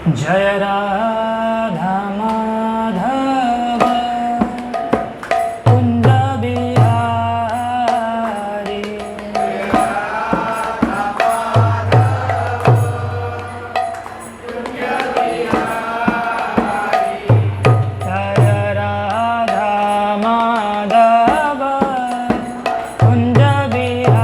जय राधा माधव कुंज बिहारी। जय राधा माधव कुंज बिहारी।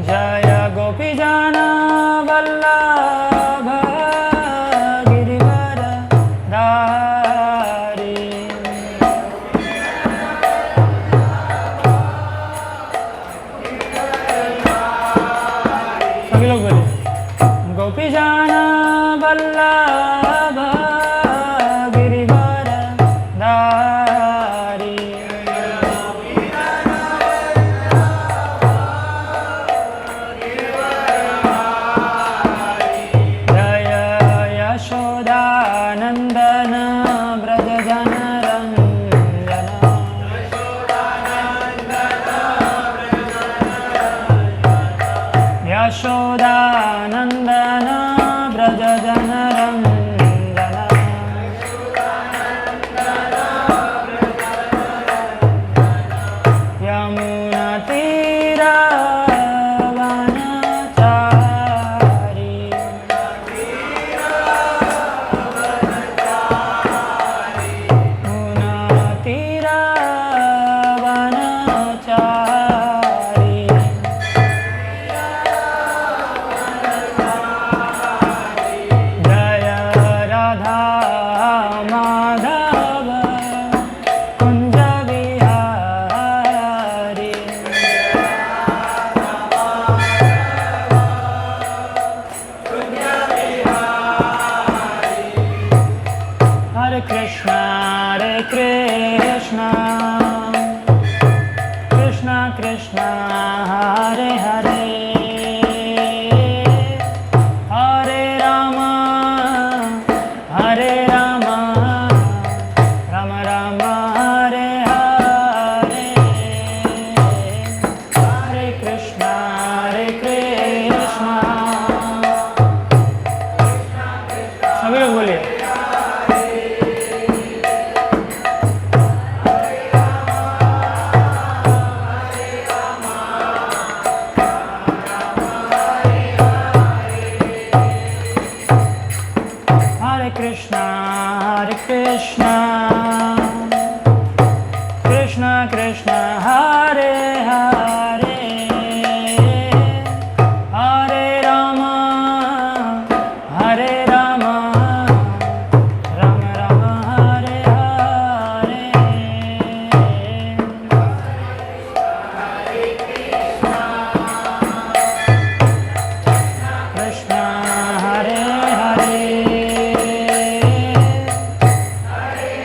जय गोपीजन वल्लभ गिरिवर धारी। सभी लोग बोले गोपीजन वल्लभ गिरिवर धारी। जय यशोदानंदन व्रज जनरंजन। यशोदानंदन व्रज जनरंजन। यमुना तीरवनचारी। यमुना तीरवनचारी। जय राधा माधव कुंज बिहारी। हरे कृष्णा कृष्णा कृष्णा हरे हरे, हरे राम राम राम हरे हरे। हरे कृष्णा सभी लोग बोलिए। Hare Krishna, Krishna Krishna, Hare Hare, Hare Rama, Rama Rama, Hare Hare. Krishna Hare Hare, Hare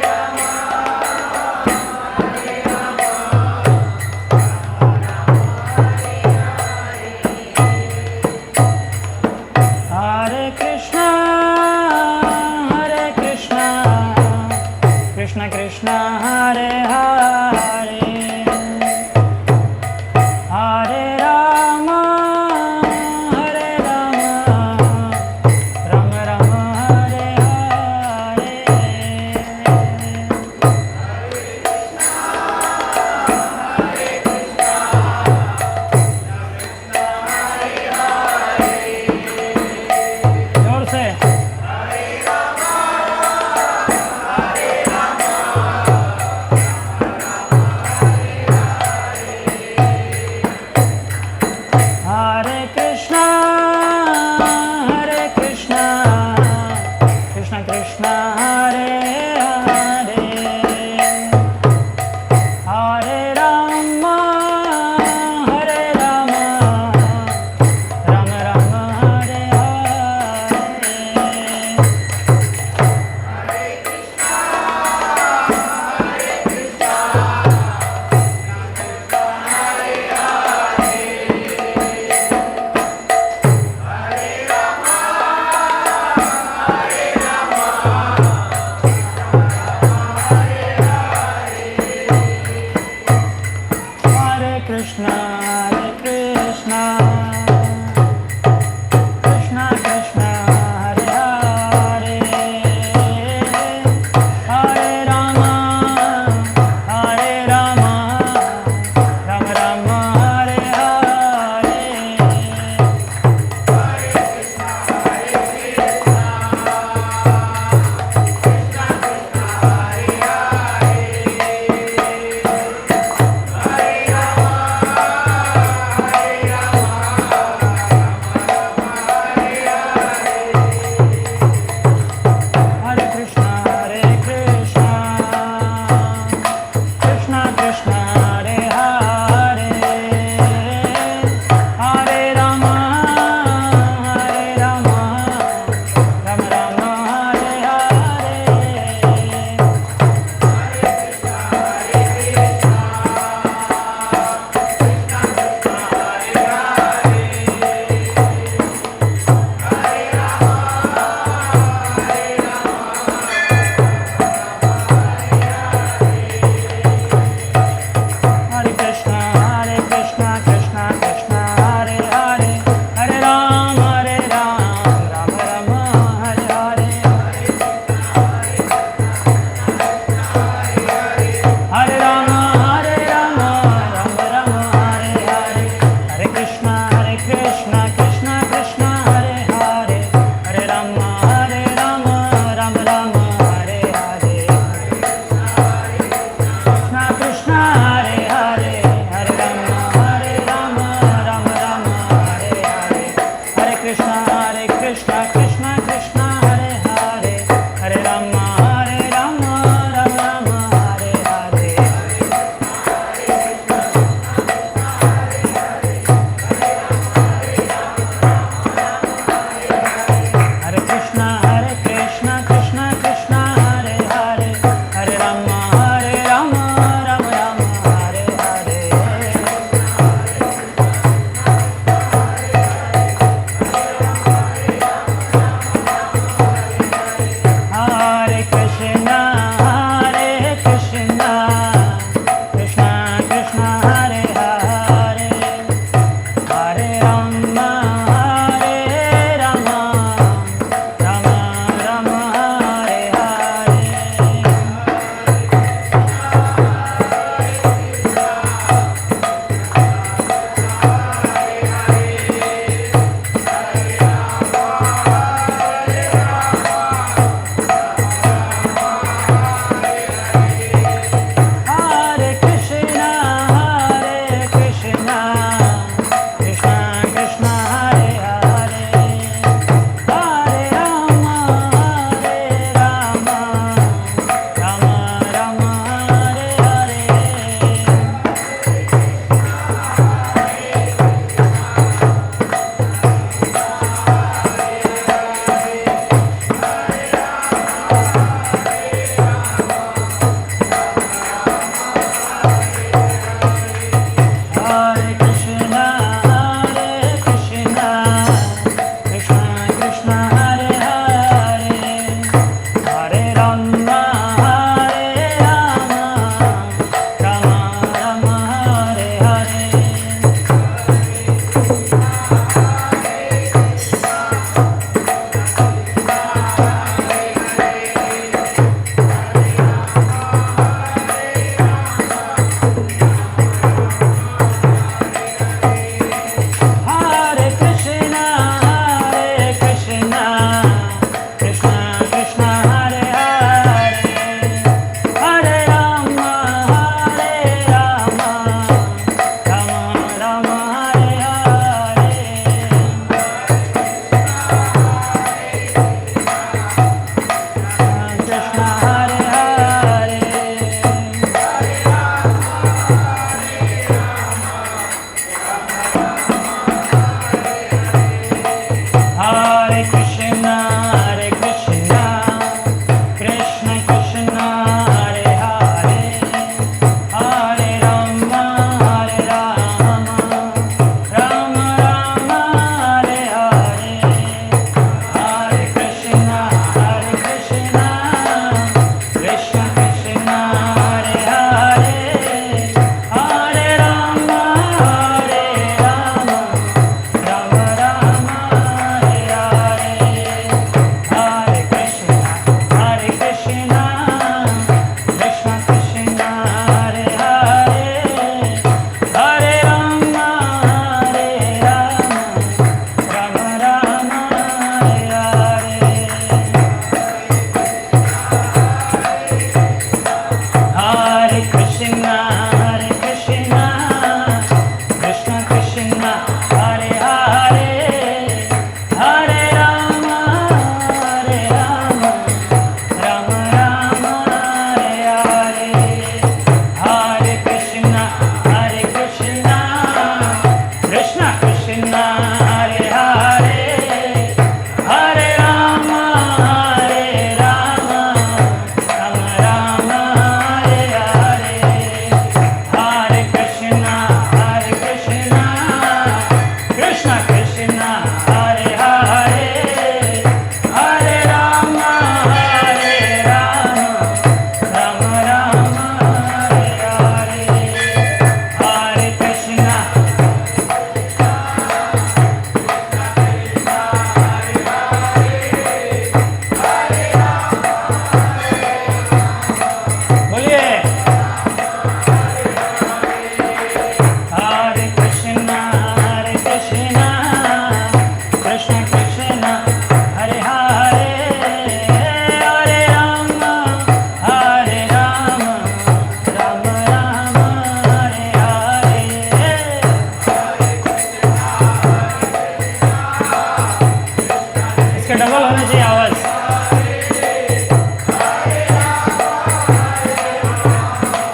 होना चाहिए आवाज।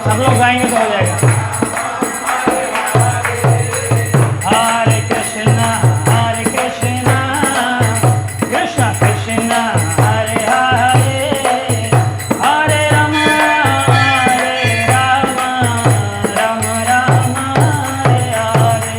सब लोग गाएंगे तो हो जाएगा। हरे कृष्णा कृष्ण कृष्ण हरे हरे, हरे Ram Ram Ram Hare Hare.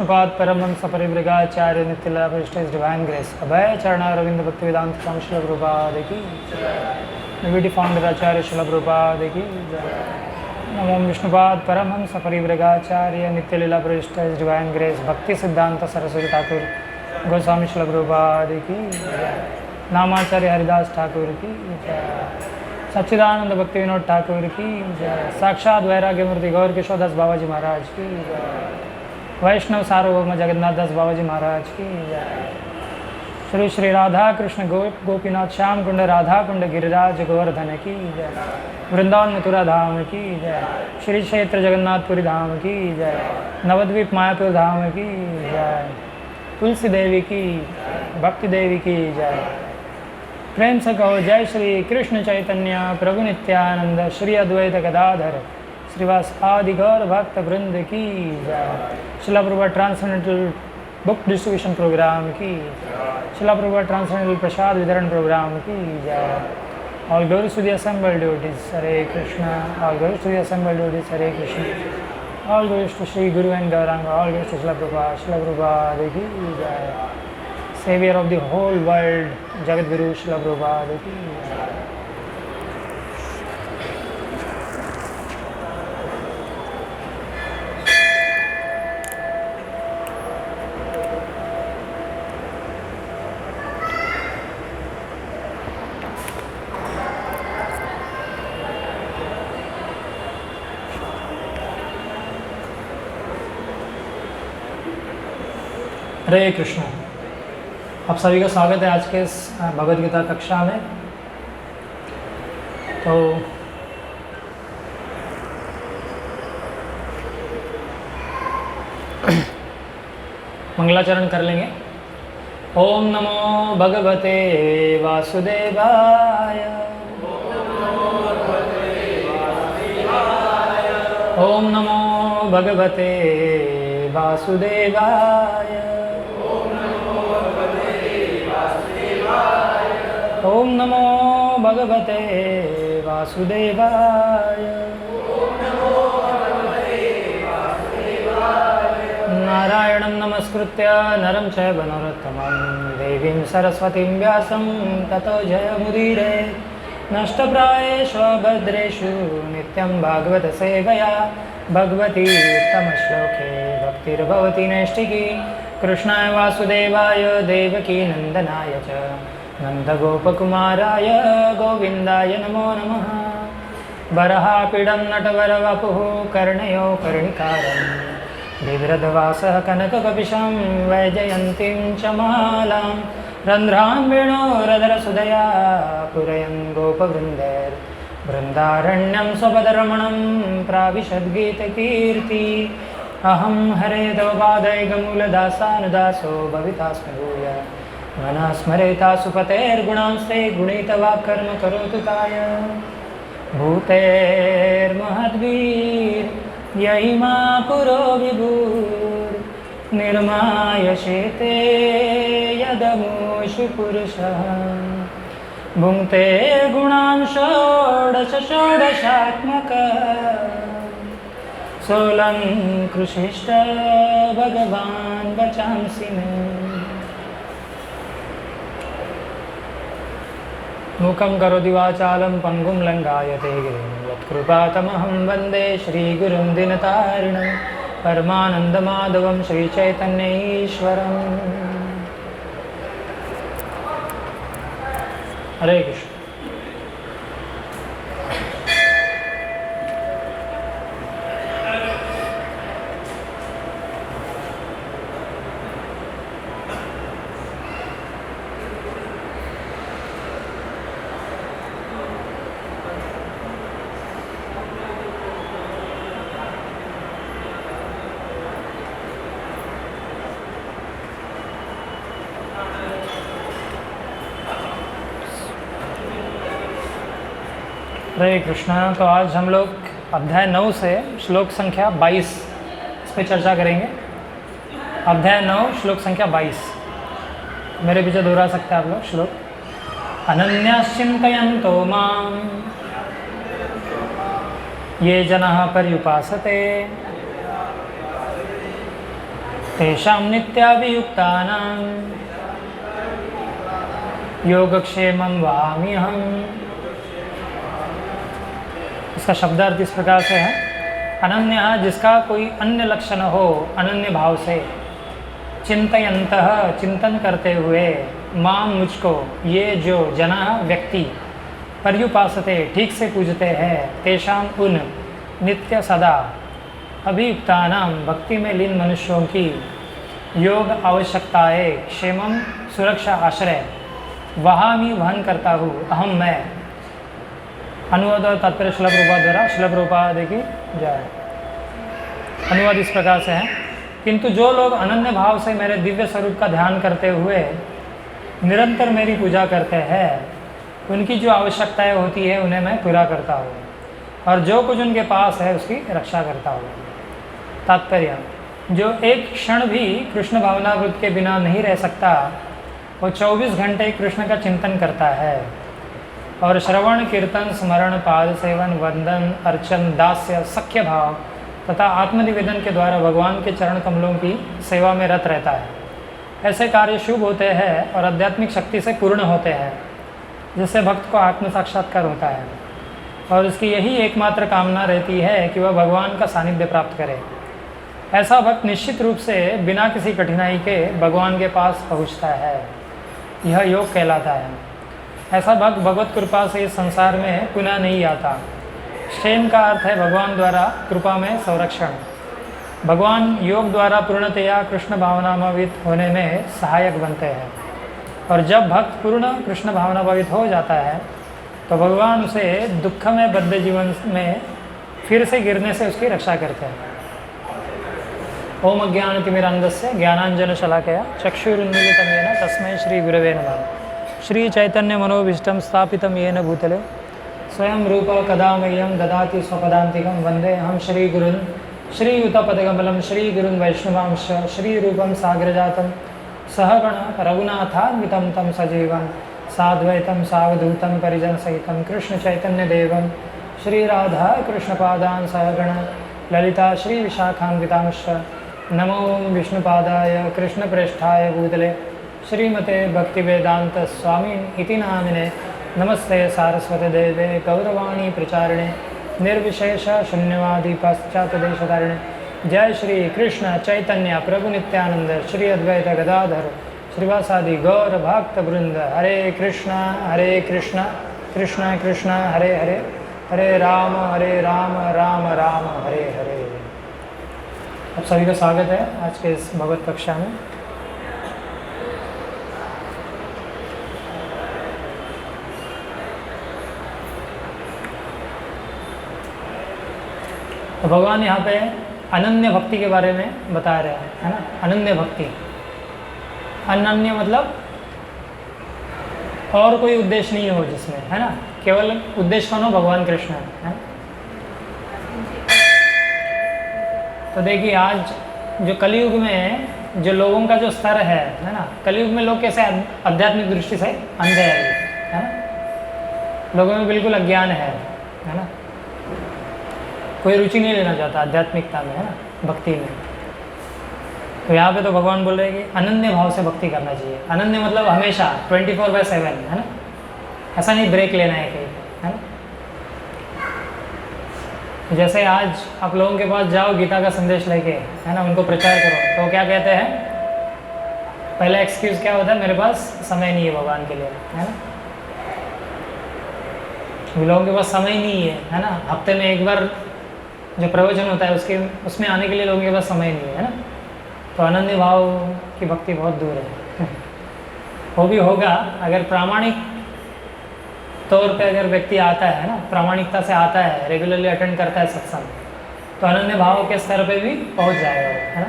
Vishnupad Paramhans परिव्रगाचार्य नित्यला His Divine Grace अभय चरणा रविंद्र भक्ति वेदांत स्वामी श्रील प्रभुपाद की डिविटी फाउंडर आचार्य श्रील प्रभुपाद की नमो Vishnupad Paramhans परिव्रगाचार्य नित्यलीला His Divine Grace भक्ति सिद्धांत सरस्वती ठाकुर गोस्वामी श्रील प्रभुपाद की नामाचार्य हरिदास ठाकुर की सच्चिदानंद भक्ति विनोद ठाकुर की साक्षात वैराग्य मूर्ति गौर किशोरदास बाबाजी महाराज की वैष्णव सार्वभौम जगन्नाथ दास बाबाजी महाराज की श्री श्री राधा कृष्ण गोपीनाथ श्याम कुंड राधा कुंड गिरिराज गोवर्धन की जय वृंदावन मथुरा धाम की जय श्री क्षेत्र जगन्नाथपुरी धाम की जय नवद्वीप मायापुर धाम की जय तुलसी देवी की भक्ति देवी की जय प्रेम से कहो जय श्री कृष्ण चैतन्य प्रभु नित्यानंद श्री अद्वैत गदाधर श्रीवास आदि गौर भक्त वृंद की जय Srila Prabhupada transcendental book distribution programme की शिला प्रभुपाद ट्रांसेंडेंटल प्रसाद वितरण प्रोग्राम की जय all glories to the assembled devotees Hare Krishna all glories to the assembled devotees Hare Krishna all glories to Sri Guru and Gauranga all glories to Srila Prabhupada की जय Savior of the whole world, Jagat Guru Srila Prabhupada ki हरे कृष्ण। आप सभी का स्वागत है आज के इस भगवद गीता कक्षा में। तो मंगलाचरण कर लेंगे। ओम नमो भगवते वासुदेवाय ओम नमो भगवते वासुदेवाय ओम नमो भगवते वासुदेवाय नारायणं नमस्कृत्य नरं चैव नरोत्तमं देवीं सरस्वतीं व्यासं ततो जयमुदीरये नष्टप्रायेषु भद्रेषु नित्यं भागवत सेवया भगवती उत्तमश्लोके भक्तिर्भवति नैष्टिकी कृष्णाय वासुदेवाय देवकी नन्दनाय च नन्दगोपकुमाराय गोविन्दाय नमो नमः। वरहापीडं नटवरवपुः कर्णयो कर्णिकारं बिभ्रदवासः कनककपिशं वैजयन्तीं च मालां रन्ध्रां वेणोरधरसुधया पुरयन् गोपवृन्दैर्वृन्दारण्यं स्वपदरमणं प्राविशद्गीतकीर्ति अहं हरे तव पादैकमूलदासानुदासो भवितास्मि भूय मनः स्मरेता सुपतेर्गुणांस्ते गुणितवा कर्म करोतु काय भूतेर्महद्भिर् यहि मा पुरो विभुर्निर्मायशेते यदमुषु पुरुषः भुङ्क्ते गुणां षोडशात्मकः सोऽलङ्कृशिष्ट भगवान् वचांसि मे। मूकं करोति वाचालं पङ्गुं लङ्घायते गिरिं यत्कृपातमहं वन्दे श्रीगुरुं दिनतारिणं परमानन्दमाधवं श्रीचैतन्यईश्वरम्। हरे कृष्ण। हरे कृष्णा। तो आज हम लोग अध्याय 9 से श्लोक संख्या 22 इस पर चर्चा करेंगे। अध्याय 9 श्लोक संख्या 22 मेरे पीछे दोहरा सकते हैं आप लोग श्लोक। अनन्याश्चिन्तयन्तो मां ये जनाः पर्युपासते तेषां नित्याभियुक्तानां योगक्षेमं वहाम्यहम्। इसका शब्दार्थ इस प्रकार से है, अनन्य जिसका कोई अन्य लक्षण हो, अनन्य भाव से, चिंतयन्तः चिंतन करते हुए, माम मुझको, ये जो जना व्यक्ति, पर्युपासते ठीक से पूजते हैं, तेषाम उन, नित्य सदा, अभियुक्तानाम भक्ति में लीन मनुष्यों की, योग आवश्यकताएं, क्षेमम सुरक्षा आश्रय, वहामी वहन करता हूँ, अहम मैं। अनुवाद और तात्पर्य शिला प्रभुपाद द्वारा, शिला प्रभुपाद की जय। अनुवाद इस प्रकार से है, किंतु जो लोग अनन्य भाव से मेरे दिव्य स्वरूप का ध्यान करते हुए निरंतर मेरी पूजा करते हैं, उनकी जो आवश्यकताएं होती है उन्हें मैं पूरा करता हूँ, और जो कुछ उनके पास है उसकी रक्षा करता हूँ। तात्पर्य, जो एक क्षण भी कृष्ण भावनावृत्ति के बिना नहीं रह सकता, वो 24 घंटे कृष्ण का चिंतन करता है, और श्रवण कीर्तन स्मरण पाद सेवन वंदन अर्चन दास्य सख्य भाव तथा आत्मनिवेदन के द्वारा भगवान के चरण कमलों की सेवा में रत रहता है। ऐसे कार्य शुभ होते हैं और आध्यात्मिक शक्ति से पूर्ण होते हैं, जिससे भक्त को आत्म साक्षात्कार होता है, और उसकी यही एकमात्र कामना रहती है कि वह भगवान का सानिध्य प्राप्त करे। ऐसा भक्त निश्चित रूप से बिना किसी कठिनाई के भगवान के पास पहुंचता है, यह योग कहलाता है। ऐसा भक्त भगवत कृपा से इस संसार में पुनः नहीं आता। क्षेम का अर्थ है भगवान द्वारा कृपा में संरक्षण। भगवान योग द्वारा पूर्णतया कृष्ण भावनाभावित होने में सहायक बनते हैं, और जब भक्त पूर्ण कृष्ण भावनाभावित हो जाता है तो भगवान उसे दुख में बद्ध जीवन में फिर से गिरने से उसकी रक्षा करते हैं। ओम अज्ञानतिमिरान्धस्य ज्ञानाञ्जनशलाकया चक्षुरुन्मीलितं येन तस्मै श्री गुरवे नमः। श्री चैतन्य मनोभीष्टं स्थापितं येन भूतले स्वयं रूप कदा मह्यं ददाति स्वपदान्तिकं। वन्दे अहं श्रीगुरुन् श्रीयुतपदकमलं श्रीगुरुन् वैष्णवांश श्रीरूपं साग्रजातं सहगण रघुनाथान्वितं तं सजीवं साद्वैतं सावधूतं परिजनसहितं कृष्णचैतन्यदेवं श्रीराधा कृष्णपादान् सहगण ललिता श्रीविशाखान्वितांश। नमो विष्णुपादाय कृष्णप्रेष्ठाय भूतले श्रीमते भक्तिवेदांत स्वामिन् इति नामिने। नमस्ते सारस्वते देवे गौरवाणी प्रचारिणे निर्विशेष शून्यवादी पाश्चात्यदेशधारिणे। जय श्री कृष्ण चैतन्य प्रभु नित्यानंद श्री अद्वैत गदाधर श्रीवासादि गौर भक्त वृंद। हरे कृष्ण कृष्ण कृष्ण हरे हरे, हरे राम राम राम हरे हरे। आप सभी का स्वागत है आज के इस भगवत कक्षा में। तो भगवान यहाँ पे अनन्य भक्ति के बारे में बता रहे हैं, है ना। अनन्य भक्ति, अनन्य मतलब और कोई उद्देश्य नहीं हो जिसमें, है ना। केवल उद्देश्य कौन हो? भगवान कृष्ण है। तो देखिए आज जो कलयुग में जो लोगों का जो स्तर है ना, कलयुग में लोग कैसे आध्यात्मिक दृष्टि से अंधे हैं, है ना। लोगों में बिल्कुल अज्ञान है ना। कोई रुचि नहीं लेना चाहता आध्यात्मिकता में, है ना, भक्ति में। तो यहाँ पे तो भगवान बोल रहे हैं कि अनन्य भाव से भक्ति करना चाहिए। अनन्य मतलब हमेशा 24/7, है ना। ऐसा नहीं ब्रेक लेना है कहीं, है ना। जैसे आज आप लोगों के पास जाओ गीता का संदेश लेके, है ना, उनको प्रचार करो, तो क्या कहते हैं? पहला एक्सक्यूज़ क्या होता है? मेरे पास समय नहीं है भगवान के लिए, है ना। लोगों के पास समय नहीं है ना। हफ्ते में एक बार जो प्रवचन होता है उसमें आने के लिए लोगों के पास समय नहीं है ना। तो अनन्य भाव की भक्ति बहुत दूर है। वो भी होगा अगर प्रामाणिक तौर पे अगर व्यक्ति आता है ना, प्रामाणिकता से आता है, रेगुलरली अटेंड करता है सत्संग, तो अनन्य भाव के स्तर पे भी पहुंच जाएगा वो, है ना।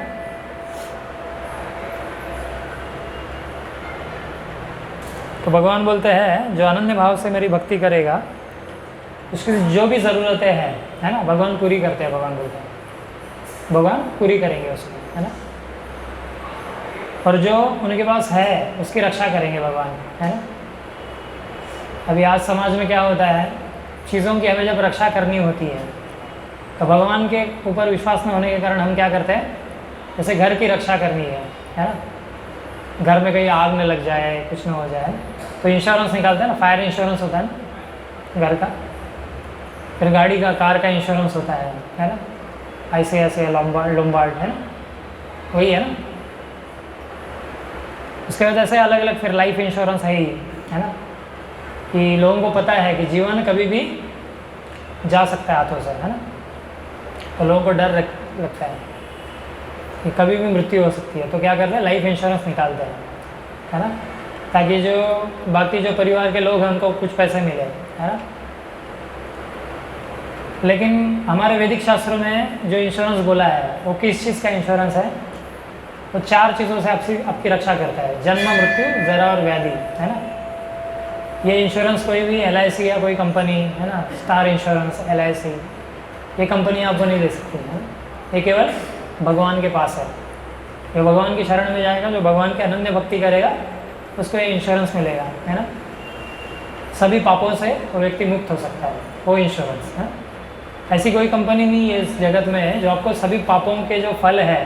तो भगवान बोलते हैं जो अनन्य भाव से मेरी भक्ति करेगा उसकी जो भी ज़रूरतें हैं, है ना, भगवान पूरी करते हैं। भगवान बोलते हैं भगवान पूरी करेंगे उसको, है ना। और जो उनके पास है उसकी रक्षा करेंगे भगवान, है ना। अभी आज समाज में क्या होता है, चीज़ों की हमें जब रक्षा करनी होती है तो भगवान के ऊपर विश्वास न होने के कारण हम क्या करते हैं? जैसे घर की रक्षा करनी है ना, घर में कहीं आग न लग जाए, कुछ न हो जाए, तो इंश्योरेंस निकालते हैं ना, फायर इंश्योरेंस होता है ना घर का, फिर गाड़ी का, कार का इंश्योरेंस होता है ना, ICICI लोम्बार्ड है ना, वही है ना। उसके वजह से अलग अलग फिर लाइफ इंश्योरेंस है ना, कि लोगों को पता है कि जीवन कभी भी जा सकता है हाथों से, है ना, तो लोगों को डर लगता है कि कभी भी मृत्यु हो सकती है, तो क्या करते हैं, लाइफ इंश्योरेंस निकालते हैं, है ना, ताकि जो बाकी जो परिवार के लोग हैं उनको कुछ पैसे मिले, है ना। लेकिन हमारे वैदिक शास्त्रों में जो इंश्योरेंस बोला है वो किस चीज़ का इंश्योरेंस है, वो 4 चीज़ों से आपकी रक्षा करता है, जन्म, मृत्यु, जरा और व्याधि, है ना। ये इंश्योरेंस कोई भी LIC या कोई कंपनी, है ना, स्टार इंश्योरेंस, LIC, ये कंपनी आपको नहीं दे सकती है, ये केवल भगवान के पास है। जो भगवान की शरण में जाएगा, जो भगवान की अनन्य भक्ति करेगा, उसको ये इंश्योरेंस मिलेगा, है ना। सभी पापों से वो व्यक्ति मुक्त हो सकता है, वो इंश्योरेंस है। ऐसी कोई कंपनी नहीं है इस जगत में जो आपको सभी पापों के जो फल है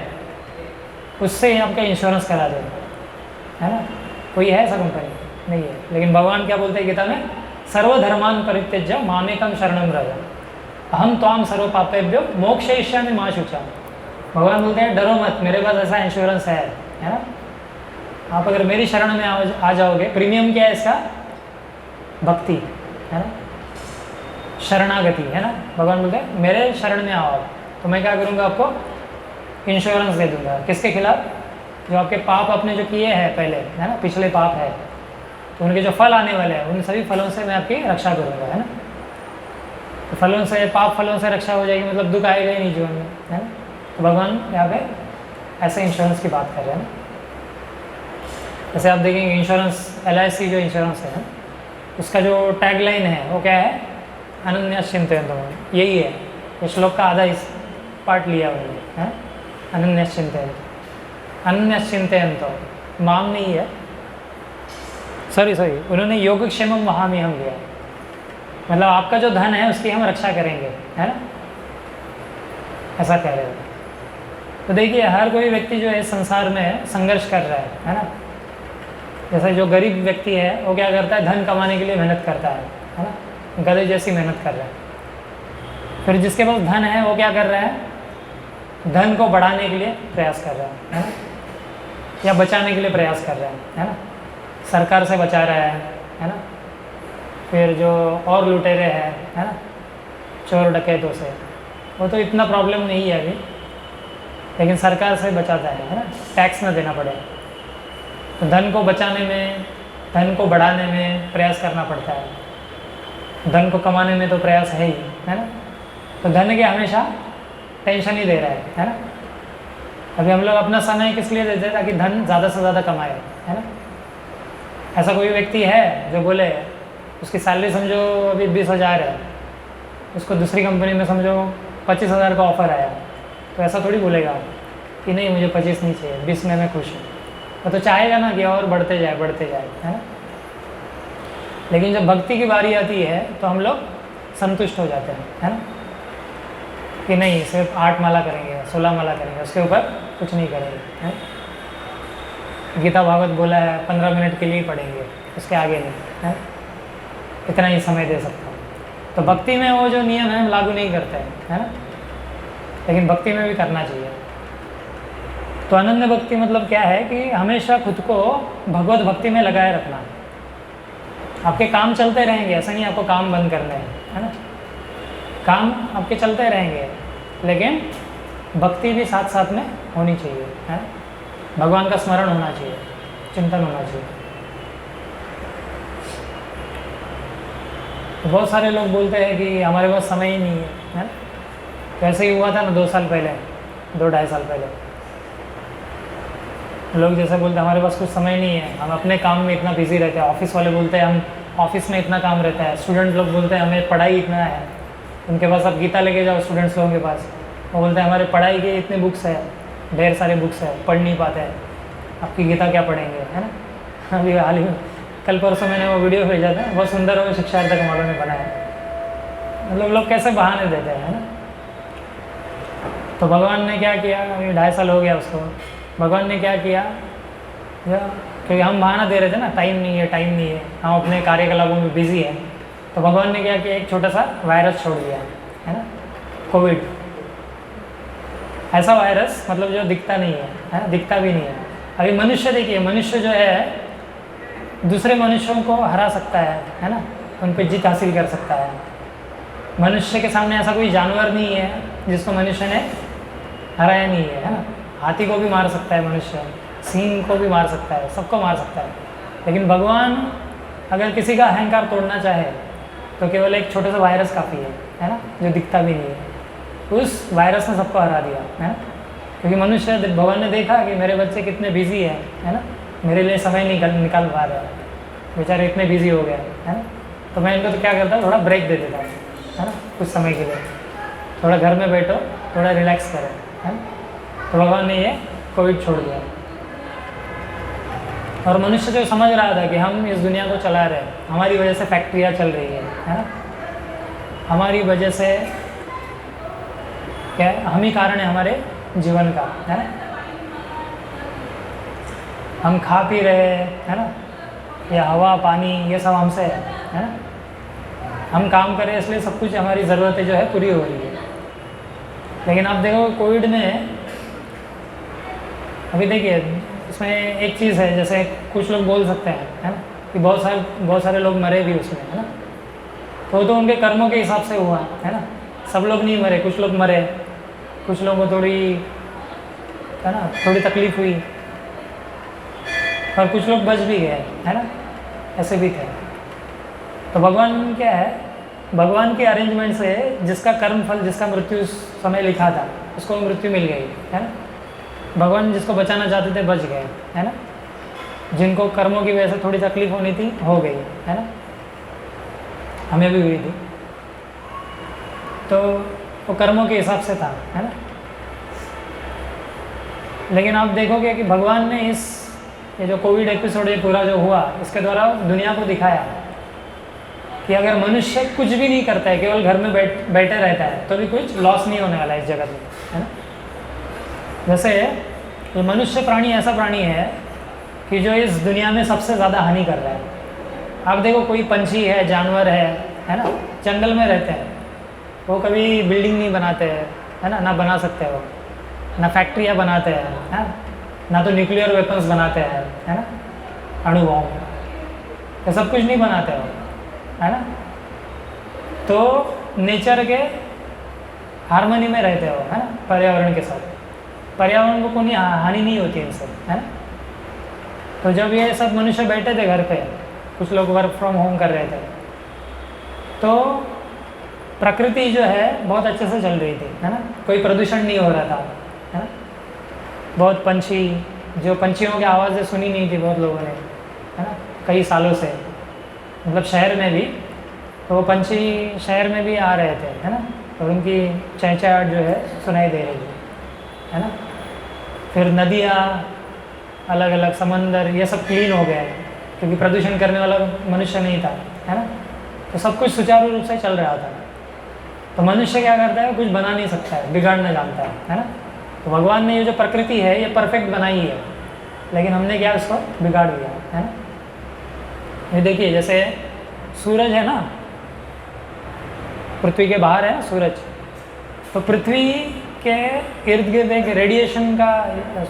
उससे आपका इंश्योरेंस करा दे, है ना। कोई है ऐसा कंपनी? नहीं है। लेकिन भगवान क्या बोलते हैं गीता में, सर्वधर्मान परित्यज्य मामेकम शरणम व्रज अहम त्वाम सर्व पापेभ्यो मोक्षयिष्यामि मा शुचा। भगवान बोलते हैं डरो मत, मेरे पास ऐसा इंश्योरेंस है ना। आप अगर मेरी शरण में आ जाओगे, प्रीमियम क्या है इसका? भक्ति, है ना, शरणागति, है ना। भगवान बोलते हैं मेरे शरण में आओ तो मैं क्या करूँगा, आपको इंश्योरेंस दे दूँगा। किसके खिलाफ? जो आपके पाप आपने जो किए हैं पहले, है ना, पिछले पाप है, तो उनके जो फल आने वाले हैं उन सभी फलों से मैं आपकी रक्षा करूँगा, है ना। तो फलों से, पाप फलों से रक्षा हो जाएगी, मतलब दुख आएगा ही नहीं जीवन में, है ना। तो भगवान यहाँ पे ऐसे इंश्योरेंस की बात कर रहे हैं ना। जैसे आप देखेंगे इंश्योरेंस, LIC जो इंश्योरेंस है उसका जो टैगलाइन है वो क्या है? अनन्य चिंतयन्तो। यही है, ये श्लोक का आधा इस पार्ट लिया उन्होंने, है अनन्य चिंतयन्तो। अनन्य चिंतयन्तो माम नहीं है, सॉरी उन्होंने योगक्षेमम वहाम्यहम लिया, मतलब आपका जो धन है उसकी हम रक्षा करेंगे, है ना, ऐसा कह रहे हैं। तो देखिए हर कोई व्यक्ति जो है संसार में संघर्ष कर रहा है ना। जैसे जो गरीब व्यक्ति है वो क्या करता है, धन कमाने के लिए मेहनत करता है ना, गधे जैसी मेहनत कर रहा है। फिर जिसके पास धन है वो क्या कर रहा है, धन को बढ़ाने के लिए प्रयास कर रहा है ना, या बचाने के लिए प्रयास कर रहा है ना, सरकार से बचा रहा है ना। फिर जो और लुटेरे हैं, है ना, चोर डकैतों से, वो तो इतना प्रॉब्लम नहीं है अभी, लेकिन सरकार से बचाता है ना, टैक्स न देना पड़े। तो धन को बचाने में, धन को बढ़ाने में प्रयास करना पड़ता है, धन को कमाने में तो प्रयास है ही, है ना। तो धन के हमेशा टेंशन ही दे रहा है ना। अभी हम लोग अपना समय किस लिए देते हैं? ताकि धन ज़्यादा से ज़्यादा कमाए, है ना। ऐसा कोई व्यक्ति है जो बोले उसकी सैलरी समझो अभी 20,000 है, उसको दूसरी कंपनी में समझो 25,000 का ऑफ़र आया, तो ऐसा थोड़ी बोलेगा कि नहीं मुझे 25 नहीं चाहिए, 20 में मैं खुश हूँ। वो तो चाहेगा ना कि और बढ़ते जाए, है ना। लेकिन जब भक्ति की बारी आती है तो हम लोग संतुष्ट हो जाते हैं, है ना, कि नहीं सिर्फ 8 माला करेंगे, 16 माला करेंगे, उसके ऊपर कुछ नहीं करेंगे, है। गीता भागवत बोला है 15 मिनट के लिए पढ़ेंगे, उसके आगे नहीं, है, इतना ही समय दे सकता हूँ। तो भक्ति में वो जो नियम है हम लागू नहीं करते हैं, है ना, लेकिन भक्ति में भी करना चाहिए। तो अनन्य भक्ति मतलब क्या है कि हमेशा खुद को भगवत भक्ति में लगाए रखना। आपके काम चलते रहेंगे, ऐसा नहीं आपको काम बंद करना है ना, काम आपके चलते रहेंगे, लेकिन भक्ति भी साथ साथ में होनी चाहिए, है। भगवान का स्मरण होना चाहिए, चिंतन होना चाहिए। तो बहुत सारे लोग बोलते हैं कि हमारे पास समय ही नहीं है, तो ऐसे ही हुआ था ना 2 साल पहले, 2-2.5 साल पहले। लोग जैसे बोलते हैं हमारे पास कुछ समय नहीं है, हम अपने काम में इतना बिजी रहते हैं। ऑफिस वाले बोलते हैं हम ऑफिस में इतना काम रहता है। स्टूडेंट लोग बोलते हैं हमें पढ़ाई इतना है, उनके पास आप गीता लेके जाओ स्टूडेंट्स लोगों के पास, वो बोलते हैं हमारे पढ़ाई के इतने बुक्स है, ढेर सारे बुक्स है, पढ़ नहीं पाते हैं, आपकी गीता क्या पढ़ेंगे, है ना। अभी हाल ही कल परसों मैंने वो वीडियो भेजा था, बहुत सुंदर वो शिक्षार्थक मॉडल में बनाया। मतलब लोग कैसे बहाने देते हैं, है ना। तो भगवान ने क्या किया, अभी 2.5 साल हो गया उसको, भगवान ने क्या किया, क्योंकि हम बहाना दे रहे थे ना, टाइम नहीं है, टाइम नहीं है, हम अपने कार्यकलापों में बिजी हैं, तो भगवान ने क्या किया, एक छोटा सा वायरस छोड़ दिया है ना, कोविड। ऐसा वायरस मतलब जो दिखता नहीं है, दिखता भी नहीं है। अभी मनुष्य देखिए, मनुष्य जो है दूसरे मनुष्यों को हरा सकता है ना, उन पर जीत हासिल कर सकता है। मनुष्य के सामने ऐसा कोई जानवर नहीं है जिसको मनुष्य ने हराया नहीं है ना। हाथी को भी मार सकता है मनुष्य, सिंह को भी मार सकता है, सबको मार सकता है। लेकिन भगवान अगर किसी का अहंकार तोड़ना चाहे तो केवल एक छोटा सा वायरस काफ़ी है ना, जो दिखता भी नहीं है। उस वायरस ने सबको हरा दिया है ना, क्योंकि मनुष्य, भगवान ने देखा कि मेरे बच्चे कितने बिजी हैं है ना, मेरे लिए समय निकाल पा रहे हैं, बेचारे इतने बिजी हो गए है ना, तो मैं इनको तो क्या करता हूँ, थोड़ा ब्रेक दे देता हूँ है ना, कुछ समय के लिए, थोड़ा घर में बैठो, थोड़ा रिलैक्स करो है ना। तो भगवान ने ये कोविड छोड़ दिया। और मनुष्य जो समझ रहा था कि हम इस दुनिया को चला रहे हैं, हमारी वजह से फैक्ट्रियाँ चल रही है ना, हमारी वजह से क्या है, हम ही कारण है हमारे जीवन का है ना। हम खा पी रहे है ना, या हवा पानी ये सब हमसे है ना, हम काम कर रहे हैं इसलिए सब कुछ हमारी ज़रूरतें जो है पूरी हो रही है। लेकिन आप देखो कोविड में, अभी देखिए इसमें एक चीज़ है, जैसे कुछ लोग बोल सकते हैं है ना कि बहुत सारे लोग मरे भी उसमें है ना, तो उनके कर्मों के हिसाब से हुआ है ना। सब लोग नहीं मरे, कुछ लोग मरे, कुछ लोगों को थोड़ी है ना, थोड़ी तकलीफ हुई, और कुछ लोग बच भी गए है ना, ऐसे भी थे। तो भगवान क्या है, भगवान के अरेंजमेंट से जिसका कर्म फल, जिसका मृत्यु उस समय लिखा था उसको मृत्यु मिल गई है ना। भगवान जिसको बचाना चाहते थे बच गए है ना, जिनको कर्मों की वजह से थोड़ी तकलीफ होनी थी हो गई है ना, हमें भी हुई थी, तो वो कर्मों के हिसाब से था है ना। लेकिन आप देखोगे कि भगवान ने ये जो कोविड एपिसोड ये पूरा जो हुआ, इसके द्वारा दुनिया को दिखाया कि अगर मनुष्य कुछ भी नहीं करता है, केवल घर में बैठे रहता है, तो भी कुछ लॉस नहीं होने वाला है इस जगत में है ना। जैसे ये मनुष्य प्राणी ऐसा प्राणी है कि जो इस दुनिया में सबसे ज़्यादा हानि कर रहा है। आप देखो कोई पंछी है, जानवर है ना, जंगल में रहते हैं, वो कभी बिल्डिंग नहीं बनाते हैं है ना बना सकते हो, ना फैक्ट्रियाँ बनाते हैं है ना, तो न्यूक्लियर वेपन्स बनाते हैं है ना, अणु बॉम्ब, ये सब कुछ नहीं बनाते हो है ना। तो नेचर के हार्मनी में रहते हो है ना, पर्यावरण के साथ, पर्यावरण को कोई हानि नहीं होती है इनसे है ना। तो जब ये सब मनुष्य बैठे थे घर पे, कुछ लोग वर्क फ्रॉम होम कर रहे थे, तो प्रकृति जो है बहुत अच्छे से चल रही थी है ना, कोई प्रदूषण नहीं हो रहा था है ना। बहुत पंछी, जो पंछियों की आवाज़ें सुनी नहीं थी बहुत लोगों ने है ना कई सालों से, मतलब शहर में भी, तो वो पंछी शहर में भी आ रहे थे है ना, और उनकी चहचहाहट जो है सुनाई दे रही है ना। फिर नदियाँ, अलग अलग समंदर, ये सब क्लीन हो गए क्योंकि प्रदूषण करने वाला मनुष्य नहीं था है ना, तो सब कुछ सुचारू रूप से चल रहा था। तो मनुष्य क्या करता है, कुछ बना नहीं सकता है, बिगाड़ना जानता है ना। तो भगवान ने ये जो प्रकृति है ये परफेक्ट बनाई है, लेकिन हमने क्या उसको बिगाड़ दिया है ना। ये देखिए जैसे सूरज है ना, पृथ्वी के बाहर है सूरज, तो पृथ्वी के इर्द गिर्द एक रेडिएशन का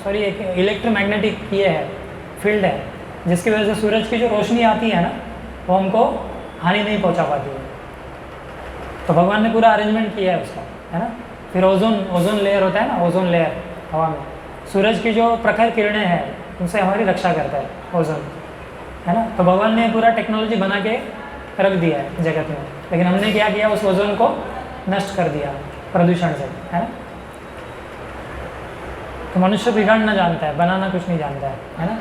एक इलेक्ट्रोमैग्नेटिक ये है, फील्ड है, जिसकी वजह से सूरज की जो रोशनी आती है ना वो हमको हानि नहीं पहुंचा पाती है। तो भगवान ने पूरा अरेंजमेंट किया है उसका है ना। फिर ओजोन लेयर होता है ना, ओजोन लेयर हवा में, सूरज की जो प्रखर किरणें हैं उनसे हमारी रक्षा करता है ओजोन है ना। तो भगवान ने पूरा टेक्नोलॉजी बना के रख दिया है जगत में, लेकिन हमने क्या किया, उस ओजोन को नष्ट कर दिया प्रदूषण से है ना। तो मनुष्य बिगाड़ना जानता है, बनाना कुछ नहीं जानता है ना।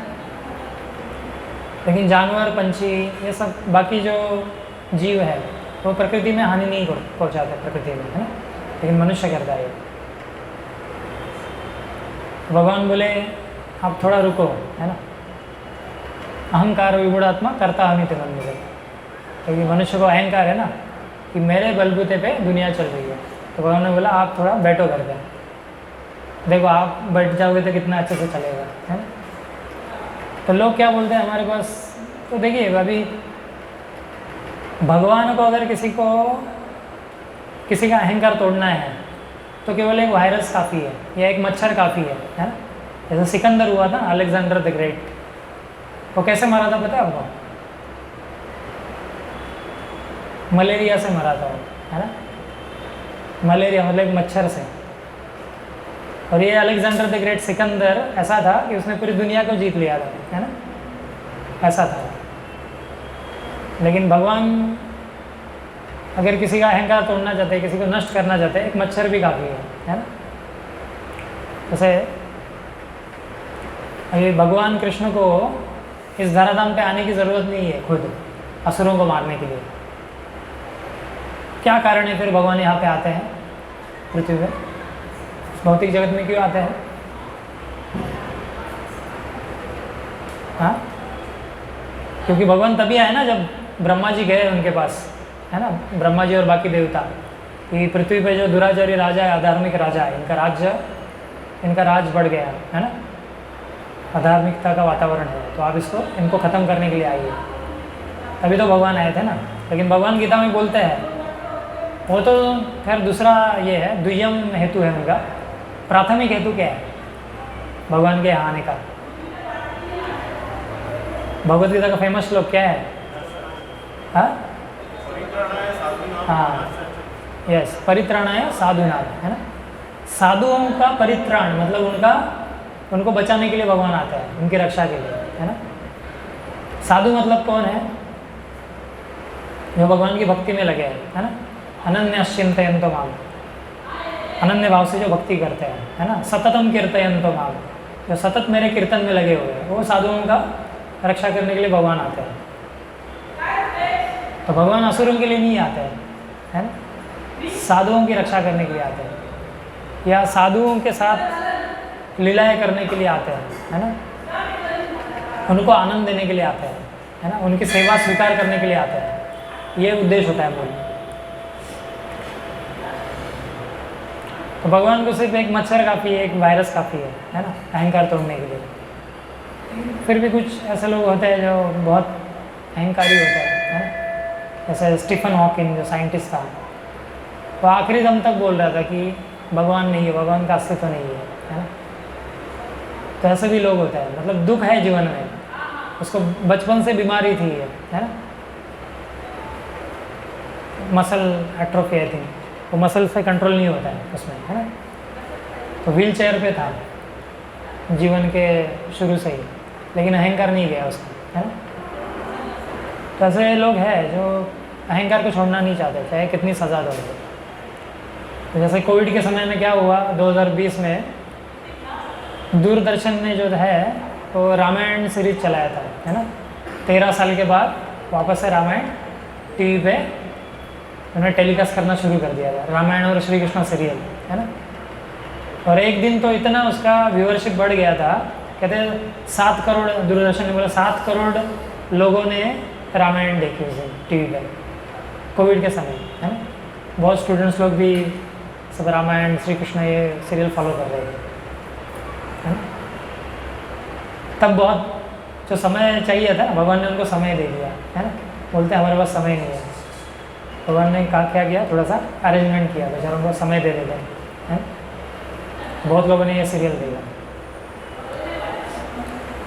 लेकिन जानवर, पंछी, ये सब बाकी जो जीव है वो प्रकृति में हानि नहीं पहुंचाते प्रकृति में है ना, लेकिन मनुष्य करता है। तो भगवान बोले आप थोड़ा रुको है ना, अहंकार विगुणात्मा करता हमित मन में, क्योंकि मनुष्य को अहंकार है ना कि मेरे बलबूते पे दुनिया चल रही है। तो भगवान ने बोला आप थोड़ा बैठो घर पे देखो आप बैठ जाओगे तो कितना अच्छे से चलेगा, है ना। तो लोग क्या बोलते हैं हमारे पास, तो देखिए अभी भगवान को अगर किसी का अहंकार तोड़ना है तो केवल एक वायरस काफ़ी है या एक मच्छर काफ़ी है ना। जैसे सिकंदर हुआ था, अलेक्जेंडर द ग्रेट, वो कैसे मरा था पता है आपको? मलेरिया से मरा था वो, है ना। मलेरिया मतलब एक मच्छर से। और ये अलेक्जेंडर द ग्रेट सिकंदर ऐसा था कि उसने पूरी दुनिया को जीत लिया था, है ना, ऐसा था। लेकिन भगवान अगर किसी का अहंकार तोड़ना चाहते हैं, किसी को नष्ट करना चाहते हैं, एक मच्छर भी काफ़ी है ना। जैसे अभी भगवान कृष्ण को इस धराधाम पे आने की ज़रूरत नहीं है खुद असुरों को मारने के लिए। क्या कारण है फिर भगवान यहाँ पे आते हैं पृथ्वी पे, भौतिक जगत में क्यों आते हैं? हाँ, क्योंकि भगवान तभी आए ना जब ब्रह्मा जी गए उनके पास, है ना, ब्रह्मा जी और बाकी देवता, कि पृथ्वी पे जो दुराचारी राजा है, अधार्मिक राजा है, इनका राज बढ़ गया है ना, अधार्मिकता का वातावरण है, तो आप इनको ख़त्म करने के लिए आइए। तभी तो भगवान आए थे ना। लेकिन भगवान गीता में बोलते हैं, वो तो खैर दूसरा ये है, द्वियम हेतु है उनका। प्राथमिक हेतु क्या है भगवान के यहाँ आने का? भगवत गीता का फेमस श्लोक क्या है? हाँ, यस, परित्राणाय साधुनाम, है ना। साधुओं का परित्राण मतलब उनको बचाने के लिए भगवान आता है, उनकी रक्षा के लिए, है ना। साधु मतलब कौन है? जो भगवान की भक्ति में लगे हैं, है ना। अनन्यश्चिन्तयन्तो माम, अनन्य भाव से जो भक्ति करते हैं, है ना। सततम कीर्तयन्तो माम, जो सतत मेरे कीर्तन में लगे हुए हैं, वो साधुओं का रक्षा करने के लिए भगवान आते हैं। तो भगवान असुरों के लिए नहीं आते हैं, है ना, साधुओं की रक्षा करने के लिए आते हैं, या साधुओं के साथ लीलाएं करने के लिए आते हैं, है ना। उनको आनंद देने के लिए आते हैं, है ना, उनकी सेवा स्वीकार करने के लिए आते हैं। ये उद्देश्य होता है मूल। तो भगवान को सिर्फ एक मच्छर काफ़ी है, एक वायरस काफ़ी है ना, अहंकार तोड़ने के लिए। फिर भी कुछ ऐसे लोग होते हैं जो बहुत अहंकारी होते हैं, है ना। जैसे स्टीफन हॉकिंग जो साइंटिस्ट था, वो आखिरी दम तक बोल रहा था कि भगवान नहीं है, भगवान का अस्तित्व नहीं है ना। तो ऐसे भी लोग होते हैं, मतलब दुख है जीवन में, उसको बचपन से बीमारी थी, है ना, मसल एट्रोफी आई थिंक, वो मसल से कंट्रोल नहीं होता है उसमें, है ना। तो व्हील चेयर पे था जीवन के शुरू से ही, लेकिन अहंकार नहीं गया उसका, है ना। तो ऐसे लोग हैं जो अहंकार को छोड़ना नहीं चाहते, चाहे कितनी सज़ा दो। तो जैसे कोविड के समय में क्या हुआ, 2020 में दूरदर्शन ने जो है वो रामायण सीरीज चलाया था, है ना। 13 साल के बाद वापस से रामायण टीवी पे उन्होंने टेलीकास्ट करना शुरू कर दिया था, रामायण और श्री कृष्ण सीरियल, है ना। और एक दिन तो इतना उसका व्यूअरशिप बढ़ गया था, कहते हैं 7 करोड़, दूरदर्शन ने बोला 7 करोड़ लोगों ने रामायण देखी उस दिन टीवी पर, कोविड के समय, है ना। बहुत स्टूडेंट्स लोग भी सब रामायण श्री कृष्ण ये सीरियल फॉलो कर रहे थे, है ना। तब बहुत जो समय चाहिए था, भगवान ने उनको समय दे दिया, है ना। बोलते हमारे पास समय नहीं है, भगवान ने कहा क्या किया, थोड़ा सा अरेंजमेंट किया, बेचारों को समय दे देते हैं। बहुत लोगों ने ये सीरियल देखा।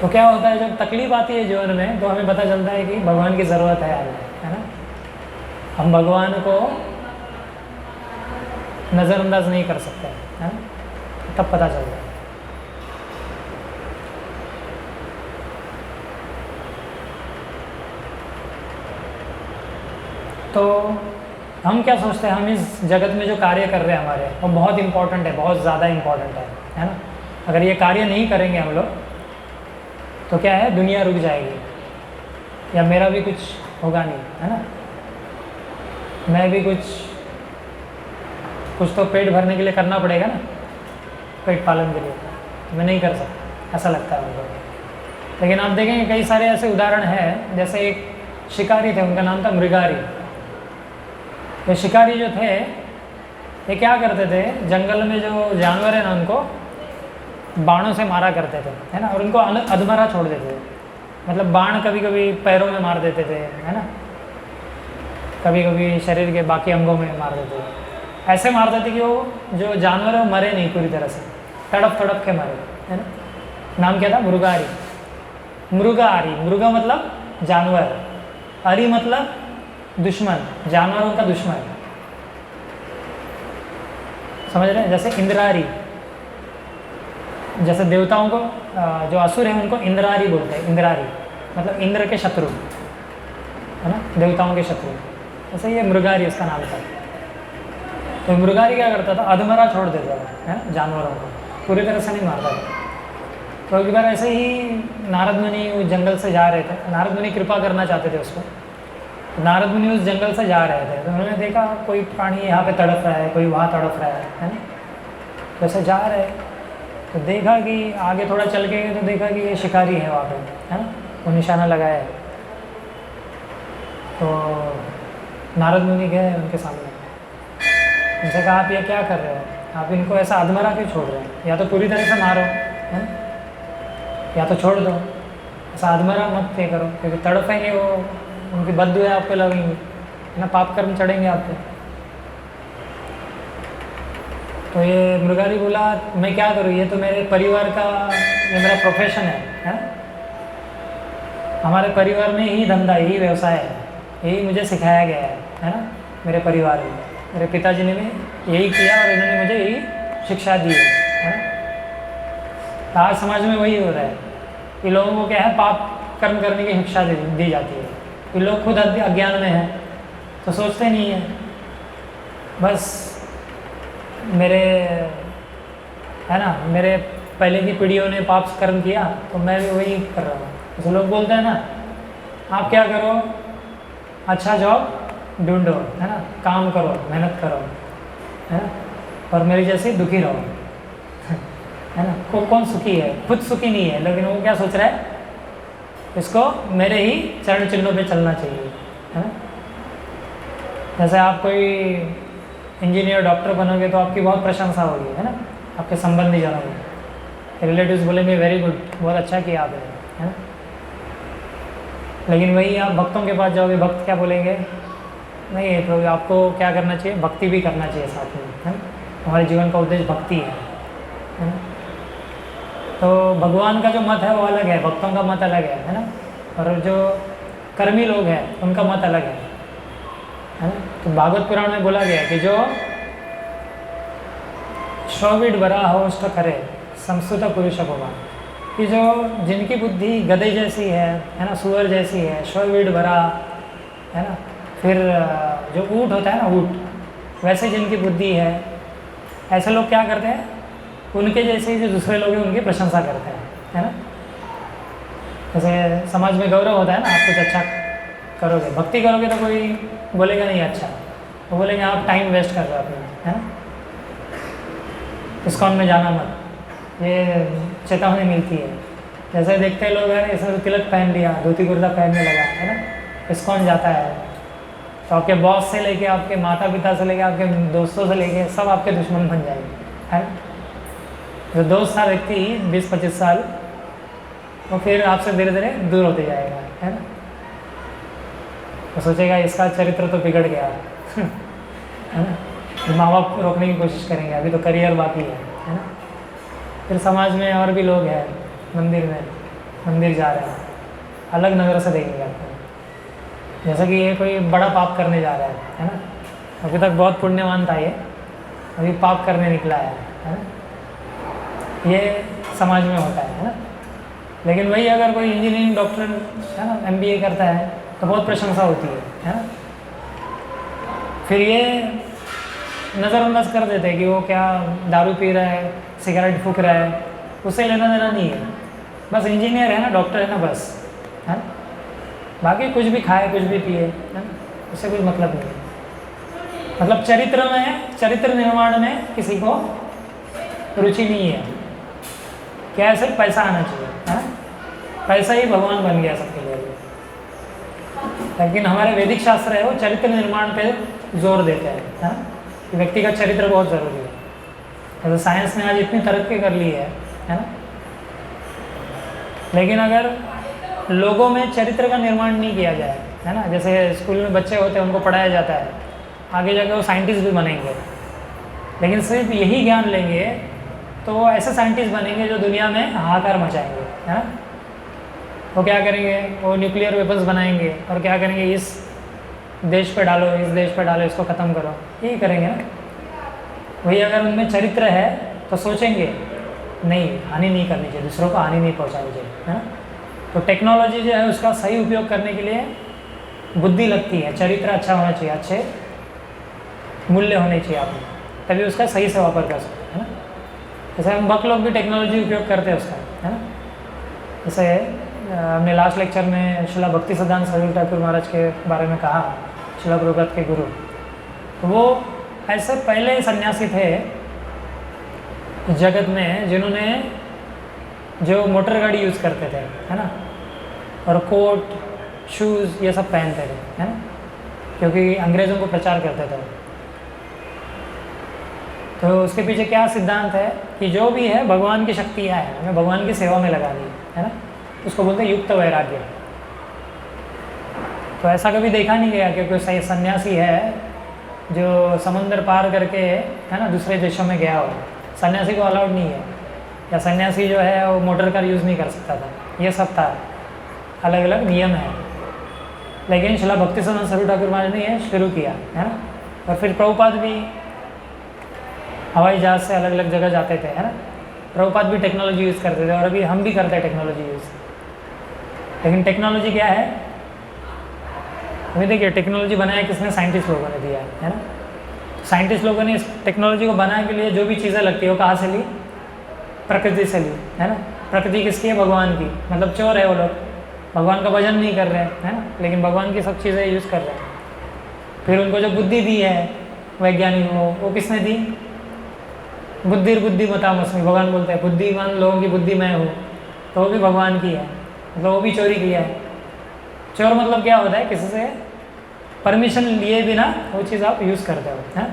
तो क्या होता है, जब तकलीफ आती है जीवन में, तो हमें पता चलता है कि भगवान की ज़रूरत है हमें, है ना। हम भगवान को नज़रअंदाज नहीं कर सकते, है ना, तब पता चलता है। तो हम क्या सोचते हैं, हम इस जगत में जो कार्य कर रहे हैं हमारे, वो बहुत इम्पोर्टेंट है, बहुत ज़्यादा इम्पोर्टेंट है ना। अगर ये कार्य नहीं करेंगे हम लोग तो क्या है, दुनिया रुक जाएगी, या मेरा भी कुछ होगा नहीं, है ना। मैं भी कुछ तो पेट भरने के लिए करना पड़ेगा ना, पेट पालन के लिए, मैं नहीं कर सकता, ऐसा लगता है मुझे। लेकिन आप देखेंगे कई सारे ऐसे उदाहरण हैं, जैसे एक शिकारी थे, उनका नाम था मृगारी। ये शिकारी जो थे, ये क्या करते थे, जंगल में जो जानवर है ना, उनको बाणों से मारा करते थे, है ना, और उनको अधमरा छोड़ देते थे। मतलब बाण कभी कभी पैरों में मार देते थे, है ना, कभी कभी शरीर के बाकी अंगों में मार देते थे। ऐसे मार देते कि वो जो जानवर है वो मरे नहीं पूरी तरह से, तड़प तड़प के मरे, है ना। नाम क्या था? मृगारी। मृगारी, मृगा मतलब जानवर, अरी मतलब दुश्मन, जानवरों का दुश्मन, समझ रहे हैं। जैसे इंद्रारी, जैसे देवताओं को जो असुर हैं उनको इंद्रारी बोलते हैं। इंद्रारी मतलब इंद्र के शत्रु, है ना, देवताओं के शत्रु। ऐसे ये मृगारी उसका नाम था। तो मृगारी क्या करता था? अधमरा छोड़ देता था, है ना, जानवरों को, पूरी तरह से नहीं मारता था। तो एक बार ऐसे ही नारद मुनि उस जंगल से जा रहे थे। नारद मुनि कृपा करना चाहते थे उसको। तो नारद मुनि उस जंगल से जा रहे थे, तो उन्होंने देखा कोई प्राणी यहाँ पे तड़प रहा है, कोई वहाँ तड़प रहा है ना। तो ऐसे जा रहे, तो देखा कि आगे थोड़ा चल के तो देखा कि ये शिकारी है वहाँ पे, है ना, वो निशाना लगाया है। तो नारद मुनि गए उनके सामने, उनसे कहा आप ये क्या कर रहे हो? आप इनको ऐसा अधमरा क्यों छोड़ रहे हैं? या तो पूरी तरह से मारो, है ना, या तो छोड़ दो, ऐसा अधमरा मत ये करो, क्योंकि तड़पेंगे वो, उनकी बददुआएं आप पे लगेंगी, है ना, पाप कर्म चढ़ेंगे आप पे। तो ये मृगारी बोला मैं क्या करूँ, ये तो मेरे परिवार का, ये मेरा प्रोफेशन है ना, हमारे परिवार में यही धंधा, यही व्यवसाय है, यही मुझे सिखाया गया है ना। मेरे परिवार में मेरे पिताजी ने भी यही किया और इन्होंने मुझे यही शिक्षा दी है ना। तो आज समाज में वही हो रहा है कि लोगों को क्या है, पाप कर्म करने की शिक्षा दी जाती है कि लोग खुद अज्ञान में हैं तो सोचते नहीं हैं, बस मेरे, है ना, मेरे पहले की पीढ़ियों ने पाप कर्म किया तो मैं भी वही कर रहा हूँ। तो लोग बोलते हैं ना, आप क्या करो, अच्छा जॉब ढूंढो, है ना, काम करो, मेहनत करो, है ना, और मेरी जैसे दुखी रहो, है ना। कौन सुखी है? खुद सुखी नहीं है, लेकिन वो क्या सोच रहा है, इसको मेरे ही चरण चिन्हों पे चलना चाहिए, है ना। जैसे आप कोई इंजीनियर डॉक्टर बनोगे तो आपकी बहुत प्रशंसा होगी, है ना, आपके संबंधी जनों में, रिलेटिव्स बोलेंगे वेरी गुड, बहुत अच्छा किया आपने, है ना। लेकिन वही आप भक्तों के पास जाओगे, भक्त क्या बोलेंगे, नहीं तो आपको क्या करना चाहिए, भक्ति भी करना चाहिए साथ में, है ना, हमारे जीवन का उद्देश्य भक्ति है ना। तो भगवान का जो मत है वो अलग है, भक्तों का मत अलग है ना, और जो कर्मी लोग हैं उनका मत अलग है ना। तो भागवत पुराण में बोला गया है कि जो शौविड वराहोष्ठ करे संस्कृत पुरुष भगवान, कि जो जिनकी बुद्धि गधे जैसी है ना, सुअर जैसी है, शौविड वरा, है ना, फिर जो ऊँट होता है ना, ऊँट, वैसे जिनकी बुद्धि है, ऐसे लोग क्या करते हैं, उनके जैसे ही जो दूसरे लोग हैं उनकी प्रशंसा करते हैं, है ना। जैसे समाज में गौरव होता है ना, आप कुछ अच्छा करोगे, भक्ति करोगे तो कोई बोलेगा नहीं अच्छा, वो बोलेंगे आप टाइम वेस्ट कर रहे हो अपना, है ना, इस्कॉन में जाना मत, ये चेतावनी मिलती है। जैसे देखते हैं लोग हैं, इसने तिलक पहन लिया, धोती कुर्ता पहनने लगा, है ना, इस्कॉन जाता है, तो आपके बॉस से लेके, आपके माता पिता से लेके, आपके दोस्तों से लेके सब आपके दुश्मन बन जाएंगे, है। जो दोस्त था व्यक्ति 20-25 साल, वो फिर आपसे धीरे धीरे दूर होते जाएगा, है ना। तो सोचेगा इसका चरित्र तो बिगड़ गया, है ना, माँ बाप रोकने की कोशिश करेंगे, अभी तो करियर बाकी है ना। फिर समाज में और भी लोग हैं, मंदिर जा रहे हैं, अलग नज़र से देखेंगे आपको, जैसे कि ये कोई बड़ा पाप करने जा रहा है ना, अभी तक बहुत पुण्यवान था ये, अभी पाप करने निकला है ना, ये समाज में होता है ना। लेकिन वही अगर कोई इंजीनियरिंग डॉक्टर, है ना, MBA करता है तो बहुत प्रशंसा होती है ना। फिर ये नज़रअंदाज कर देते हैं कि वो क्या दारू पी रहा है, सिगरेट फूक रहा है, उससे लेना देना नहीं है, बस इंजीनियर है ना, डॉक्टर है ना, बस, है ना, बाकी कुछ भी खाए कुछ भी पिए, है ना, उससे कोई मतलब नहीं है। मतलब चरित्र निर्माण में किसी को रुचि नहीं है, क्या है, सिर्फ पैसा आना चाहिए, है ना, पैसा ही भगवान बन गया सबके लिए। लेकिन हमारे वैदिक शास्त्र है वो चरित्र निर्माण पे जोर देते हैं, है ना, कि व्यक्ति का चरित्र बहुत ज़रूरी है। जैसे साइंस ने आज इतनी तरक्की कर ली है है ना। लेकिन अगर लोगों में चरित्र का निर्माण नहीं किया जाए, है ना, जैसे स्कूल में बच्चे होते हैं उनको पढ़ाया जाता है, आगे जाके वो साइंटिस्ट भी बनेंगे, लेकिन सिर्फ यही ज्ञान लेंगे तो वो ऐसे साइंटिस्ट बनेंगे जो दुनिया में हाहाकार मचाएंगे, है ना। वो क्या करेंगे, वो न्यूक्लियर वेपन्स बनाएंगे और क्या करेंगे, इस देश पे डालो, इस देश पे डालो, इसको ख़त्म करो, यही करेंगे ना। वही अगर उनमें चरित्र है तो सोचेंगे नहीं, हानि नहीं करनी चाहिए, दूसरों को हानि नहीं पहुंचानी चाहिए, है ना। तो टेक्नोलॉजी जो है उसका सही उपयोग करने के लिए बुद्धि लगती है, चरित्र अच्छा होना चाहिए, अच्छे मूल्य होने चाहिए आप में, तभी उसका सही से वापर कर सकते हैं, है ना। जैसे हम भक्त लोग भी टेक्नोलॉजी उपयोग करते हैं उसका, है ना। जैसे हमने लास्ट लेक्चर में शिला भक्ति सिद्धांत सरस्वती ठाकुर महाराज के बारे में कहा, शिला प्रभुपाद के गुरु, तो वो ऐसे पहले सन्यासी थे जगत में जिन्होंने जो मोटर गाड़ी यूज़ करते थे, है ना, और कोट शूज़ ये सब पहनते थे, है ना, क्योंकि अंग्रेज़ों को प्रचार करते थे। तो उसके पीछे क्या सिद्धांत है कि जो भी है भगवान की शक्तियाँ हैं, हमें भगवान की सेवा में लगानी है ना, उसको बोलते हैं युक्त वैराग्य। तो ऐसा कभी देखा नहीं गया क्योंकि सही सन्यासी है जो समंदर पार करके, है ना, दूसरे देशों में गया हो, सन्यासी को अलाउड नहीं है, या सन्यासी जो है वो मोटर कार यूज़ नहीं कर सकता था, ये सब था, अलग अलग नियम है। लेकिन शिला भक्ति सिद्धांत सरस्वती ठाकुर महाराज ने ये शुरू किया, है ना। और फिर प्रभुपाद भी हवाई जहाज़ से अलग अलग जगह जाते थे, है ना। प्रभुपाद भी टेक्नोलॉजी यूज़ करते थे और अभी हम भी करते हैं टेक्नोलॉजी यूज़। लेकिन टेक्नोलॉजी क्या है, अभी देखिए टेक्नोलॉजी बनाया किसने, साइंटिस्ट लोगों ने दिया है ना। साइंटिस्ट लोगों ने इस टेक्नोलॉजी को बनाने के लिए जो भी चीज़ें लगती है वो कहाँ से ली, प्रकृति से ली, है ना। प्रकृति किसकी है, भगवान की, मतलब चोर है वो लोग, भगवान का भजन नहीं कर रहे हैं, है ना, लेकिन भगवान की सब चीज़ें यूज़ कर रहे हैं। फिर उनको जो बुद्धि दी है वैज्ञानिक वो किसने दी, बुद्धिर्बुद्धिमतामस्मि, भगवान बोलते हैं बुद्धिमान लोगों की बुद्धि मैं हूँ, तो वो भी भगवान की है, मतलब वो भी चोरी किया है। चोर मतलब क्या होता है, किसी से परमिशन लिए बिना वो चीज़ आप यूज़ करते हो, हैं।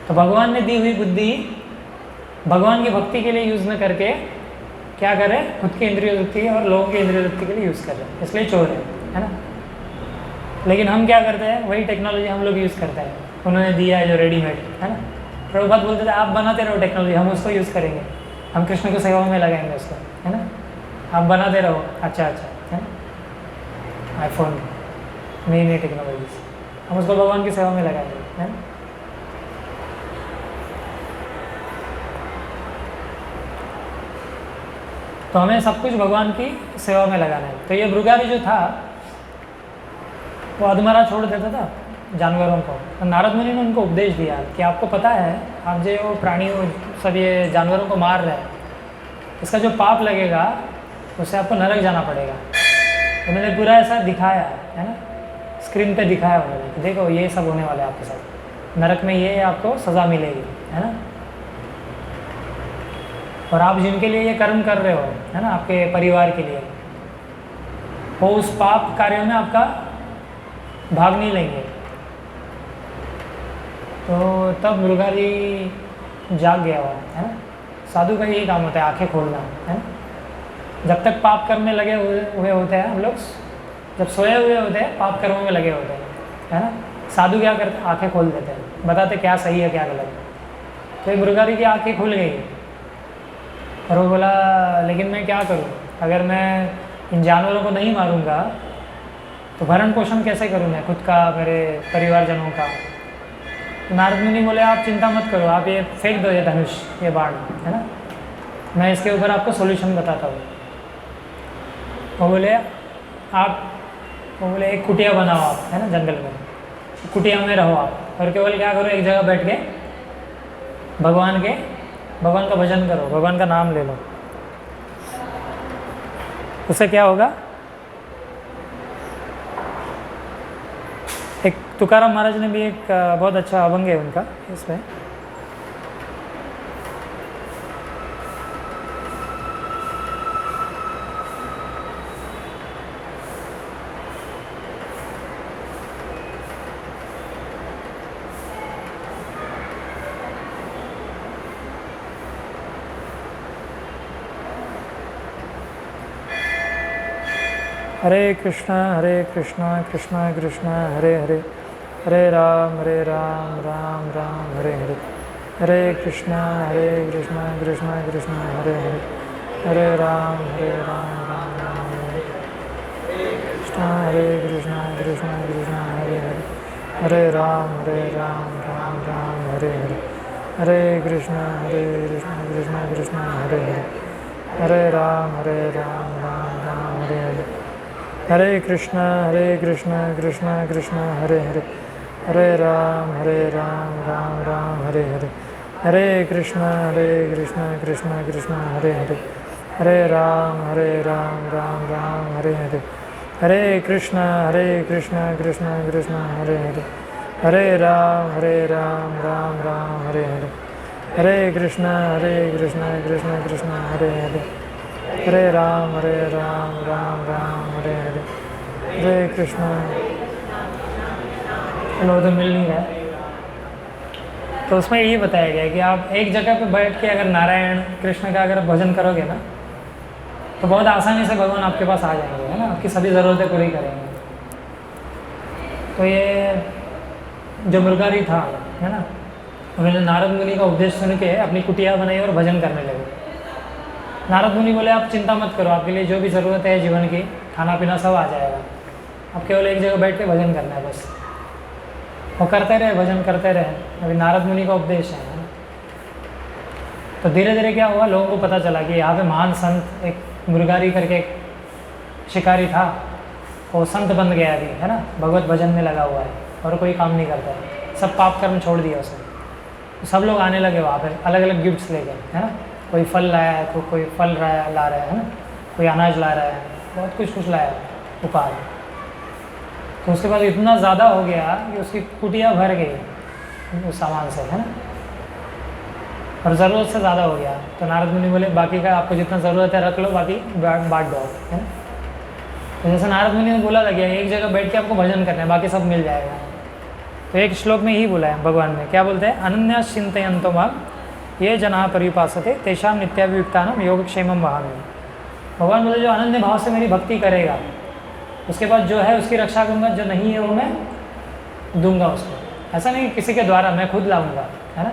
तो भगवान ने दी हुई बुद्धि भगवान की भक्ति के लिए यूज़ न करके क्या करें, खुद की इंद्रिय वृत्ति और लोगों की इंद्रिय वृत्ति के लिए यूज़ कर रहे हैं, इसलिए चोर है ना। लेकिन हम क्या करते हैं, वही टेक्नोलॉजी हम लोग यूज़ करते हैं, उन्होंने दिया है जो रेडीमेड, है ना। प्रभुपाद बोलते थे आप बनाते रहो टेक्नोलॉजी, हम उसको यूज़ करेंगे, हम कृष्ण की सेवा में लगाएंगे उसको, है ना। आप बनाते रहो, अच्छा है ना, आईफोन नई नई टेक्नोलॉजीज, हम उसको भगवान की सेवा में लगाएंगे, है ना। तो हमें सब कुछ भगवान की सेवा में लगाना है। तो ये भृगु जो था वो अधमरा छोड़ देता था जानवरों को, तो नारद मुनि ने उनको उपदेश दिया कि आपको पता है आप जो प्राणियों सब ये जानवरों को मार रहे हैं, इसका जो पाप लगेगा उससे आपको नरक जाना पड़ेगा। उन्होंने पूरा ऐसा दिखाया, है ना, स्क्रीन पे दिखाया उन्होंने कि देखो ये सब होने वाला है आपके साथ, नरक में ये आपको सज़ा मिलेगी, है ना। और आप जिनके लिए ये कर्म कर रहे हो, है ना, आपके परिवार के लिए, वो उस पाप कार्यों में आपका भाग नहीं लेंगे। तो तब मृगारी जाग गया हुआ, है ना। साधु का यही काम होता है, आंखें खोलना, है ना। जब तक पाप करने लगे हुए होते हैं हम लोग, जब सोए हुए होते हैं पाप कर्मों में लगे होते हैं, है ना। साधु क्या करते हैं, आंखें खोल देते हैं, बताते क्या सही है क्या गलत है। तो मृगारी की आंखें खुल गई और वो बोला लेकिन मैं क्या करूं, अगर मैं इन जानवरों को नहीं मारूंगा तो भरण पोषण कैसे करूं मैं खुद का, मेरे परिवारजनों का। नारद मुनि बोले आप चिंता मत करो, आप ये फेंक दो, ये धनुष, ये बाण, है ना, मैं इसके ऊपर आपको सॉल्यूशन बताता हूँ। वो बोले एक कुटिया बनाओ आप, है ना, जंगल में, कुटिया में रहो आप, और केवल क्या करो, एक जगह बैठ के भगवान का भजन करो, भगवान का नाम ले लो। उससे क्या होगा, एक तुकाराम महाराज ने भी एक बहुत अच्छा अभंग है उनका इसमें, हरे कृष्णा कृष्णा कृष्णा हरे हरे, हरे राम राम राम हरे हरे, हरे कृष्णा कृष्णा कृष्णा हरे हरे, हरे राम राम राम हरे कृष्णा कृष्णा कृष्णा हरे हरे, हरे राम राम हरे हरे, हरे कृष्णा कृष्णा कृष्णा हरे हरे, हरे राम राम हरे हरे, हरे कृष्णा कृष्णा कृष्णा हरे हरे, हरे राम राम हरे हरे, हरे कृष्णा कृष्णा कृष्णा हरे हरे, हरे राम राम हरे हरे, हरे कृष्णा कृष्णा कृष्णा हरे हरे, हरे राम राम हरे हरे, हरे कृष्णा कृष्णा कृष्णा हरे हरे, हरे राम राम हरे हरे, हरे कृष्णा। चलो तो मिल नहीं रहा है। तो उसमें ये बताया गया है कि आप एक जगह पे बैठ के अगर नारायण कृष्ण का अगर भजन करोगे ना, तो बहुत आसानी से भगवान आपके पास आ जाएंगे, है ना, आपकी सभी ज़रूरतें पूरी करेंगे। तो ये जो मृगारी था, है ना, उन्होंने नारद मुनि का उपदेश सुन के अपनी कुटिया बनाई और भजन करने लगे। नारद मुनि बोले आप चिंता मत करो, आपके लिए जो भी ज़रूरत है जीवन की, खाना पीना सब आ जाएगा, आप केवल एक जगह बैठ के भजन करना है बस। वो करते रहे, भजन करते रहे। अभी नारद मुनि का उपदेश है ना। तो धीरे धीरे क्या हुआ, लोगों को पता चला कि यहाँ पे महान संत एक मृगारी करके एक शिकारी था, वो संत बन गया अभी, है ना, भगवत भजन में लगा हुआ है और कोई काम नहीं करता है, सब पाप कर्म छोड़ दिया उसने। तो सब लोग आने लगे वहाँ पे अलग अलग गिफ्ट्स लेके, है ना, कोई फल लाया है, कोई फल ला रहा है ना, कोई अनाज ला रहा है, बहुत कुछ लाया उपहार। तो उसके बाद इतना ज़्यादा हो गया कि उसकी कुटिया भर गई उस सामान से, है ना, और ज़रूरत से ज़्यादा हो गया। तो नारद मुनि बोले बाकी का आपको जितना ज़रूरत है रख लो, बाकी बांट दो, है ना। तो जैसे नारद मुनि ने बोला था कि एक जगह बैठ के आपको भजन करना है, बाकी सब मिल जाएगा। तो एक श्लोक में ही बोला है भगवान ने, क्या बोलते हैं, अनन्या चिंतयन्तो मां ये जना परिपासते तेषां नित्याभियुक्तानां योगक्षेमं वहामि। भगवान बोले जो अनन्य भाव से मेरी भक्ति करेगा, उसके बाद जो है उसकी रक्षा करूँगा, जो नहीं है वो मैं दूंगा उसको। ऐसा नहीं किसी के द्वारा, मैं खुद लाऊंगा, है ना।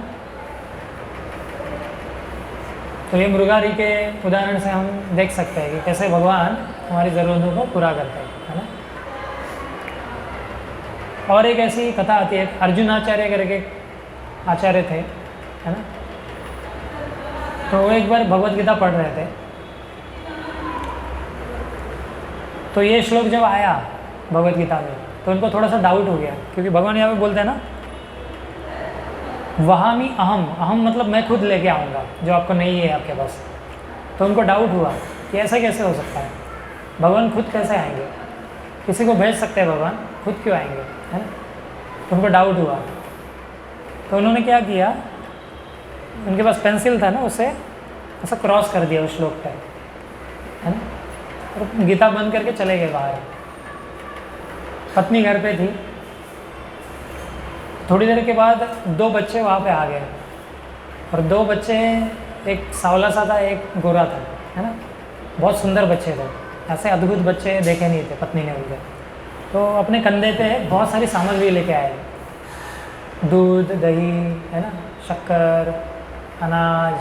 तो ये मृगारी के उदाहरण से हम देख सकते हैं कि कैसे भगवान हमारी ज़रूरतों को पूरा करते हैं, है ना। और एक ऐसी कथा आती है, अर्जुनाचार्य करके आचार्य थे, है ना। तो वो एक बार भगवत गीता पढ़ रहे थे, तो ये श्लोक जब आया भगवत गीता में तो उनको थोड़ा सा डाउट हो गया, क्योंकि भगवान यहाँ पे बोलते हैं ना, वहामी अहम, अहम मतलब मैं खुद लेके आऊँगा जो आपको नहीं है आपके पास। तो उनको डाउट हुआ कि ऐसा कैसे हो सकता है, भगवान खुद कैसे आएंगे, किसी को भेज सकते हैं भगवान, खुद क्यों आएंगे, है ना। तो उनको डाउट हुआ, तो उन्होंने क्या किया, उनके पास पेंसिल था ना, उससे ऐसा क्रॉस कर दिया उस श्लोक पे, है ना, और गीता बंद करके चले गए बाहर। पत्नी घर पे थी। थोड़ी देर के बाद दो बच्चे वहाँ पे आ गए, और दो बच्चे, एक सांवला सा था, एक गोरा था, है ना, बहुत सुंदर बच्चे थे, ऐसे अद्भुत बच्चे देखे नहीं थे पत्नी ने उनके। तो अपने कंधे पे बहुत सारी सामग्री लेके आए, दूध, दही, है ना, शक्कर, अनाज,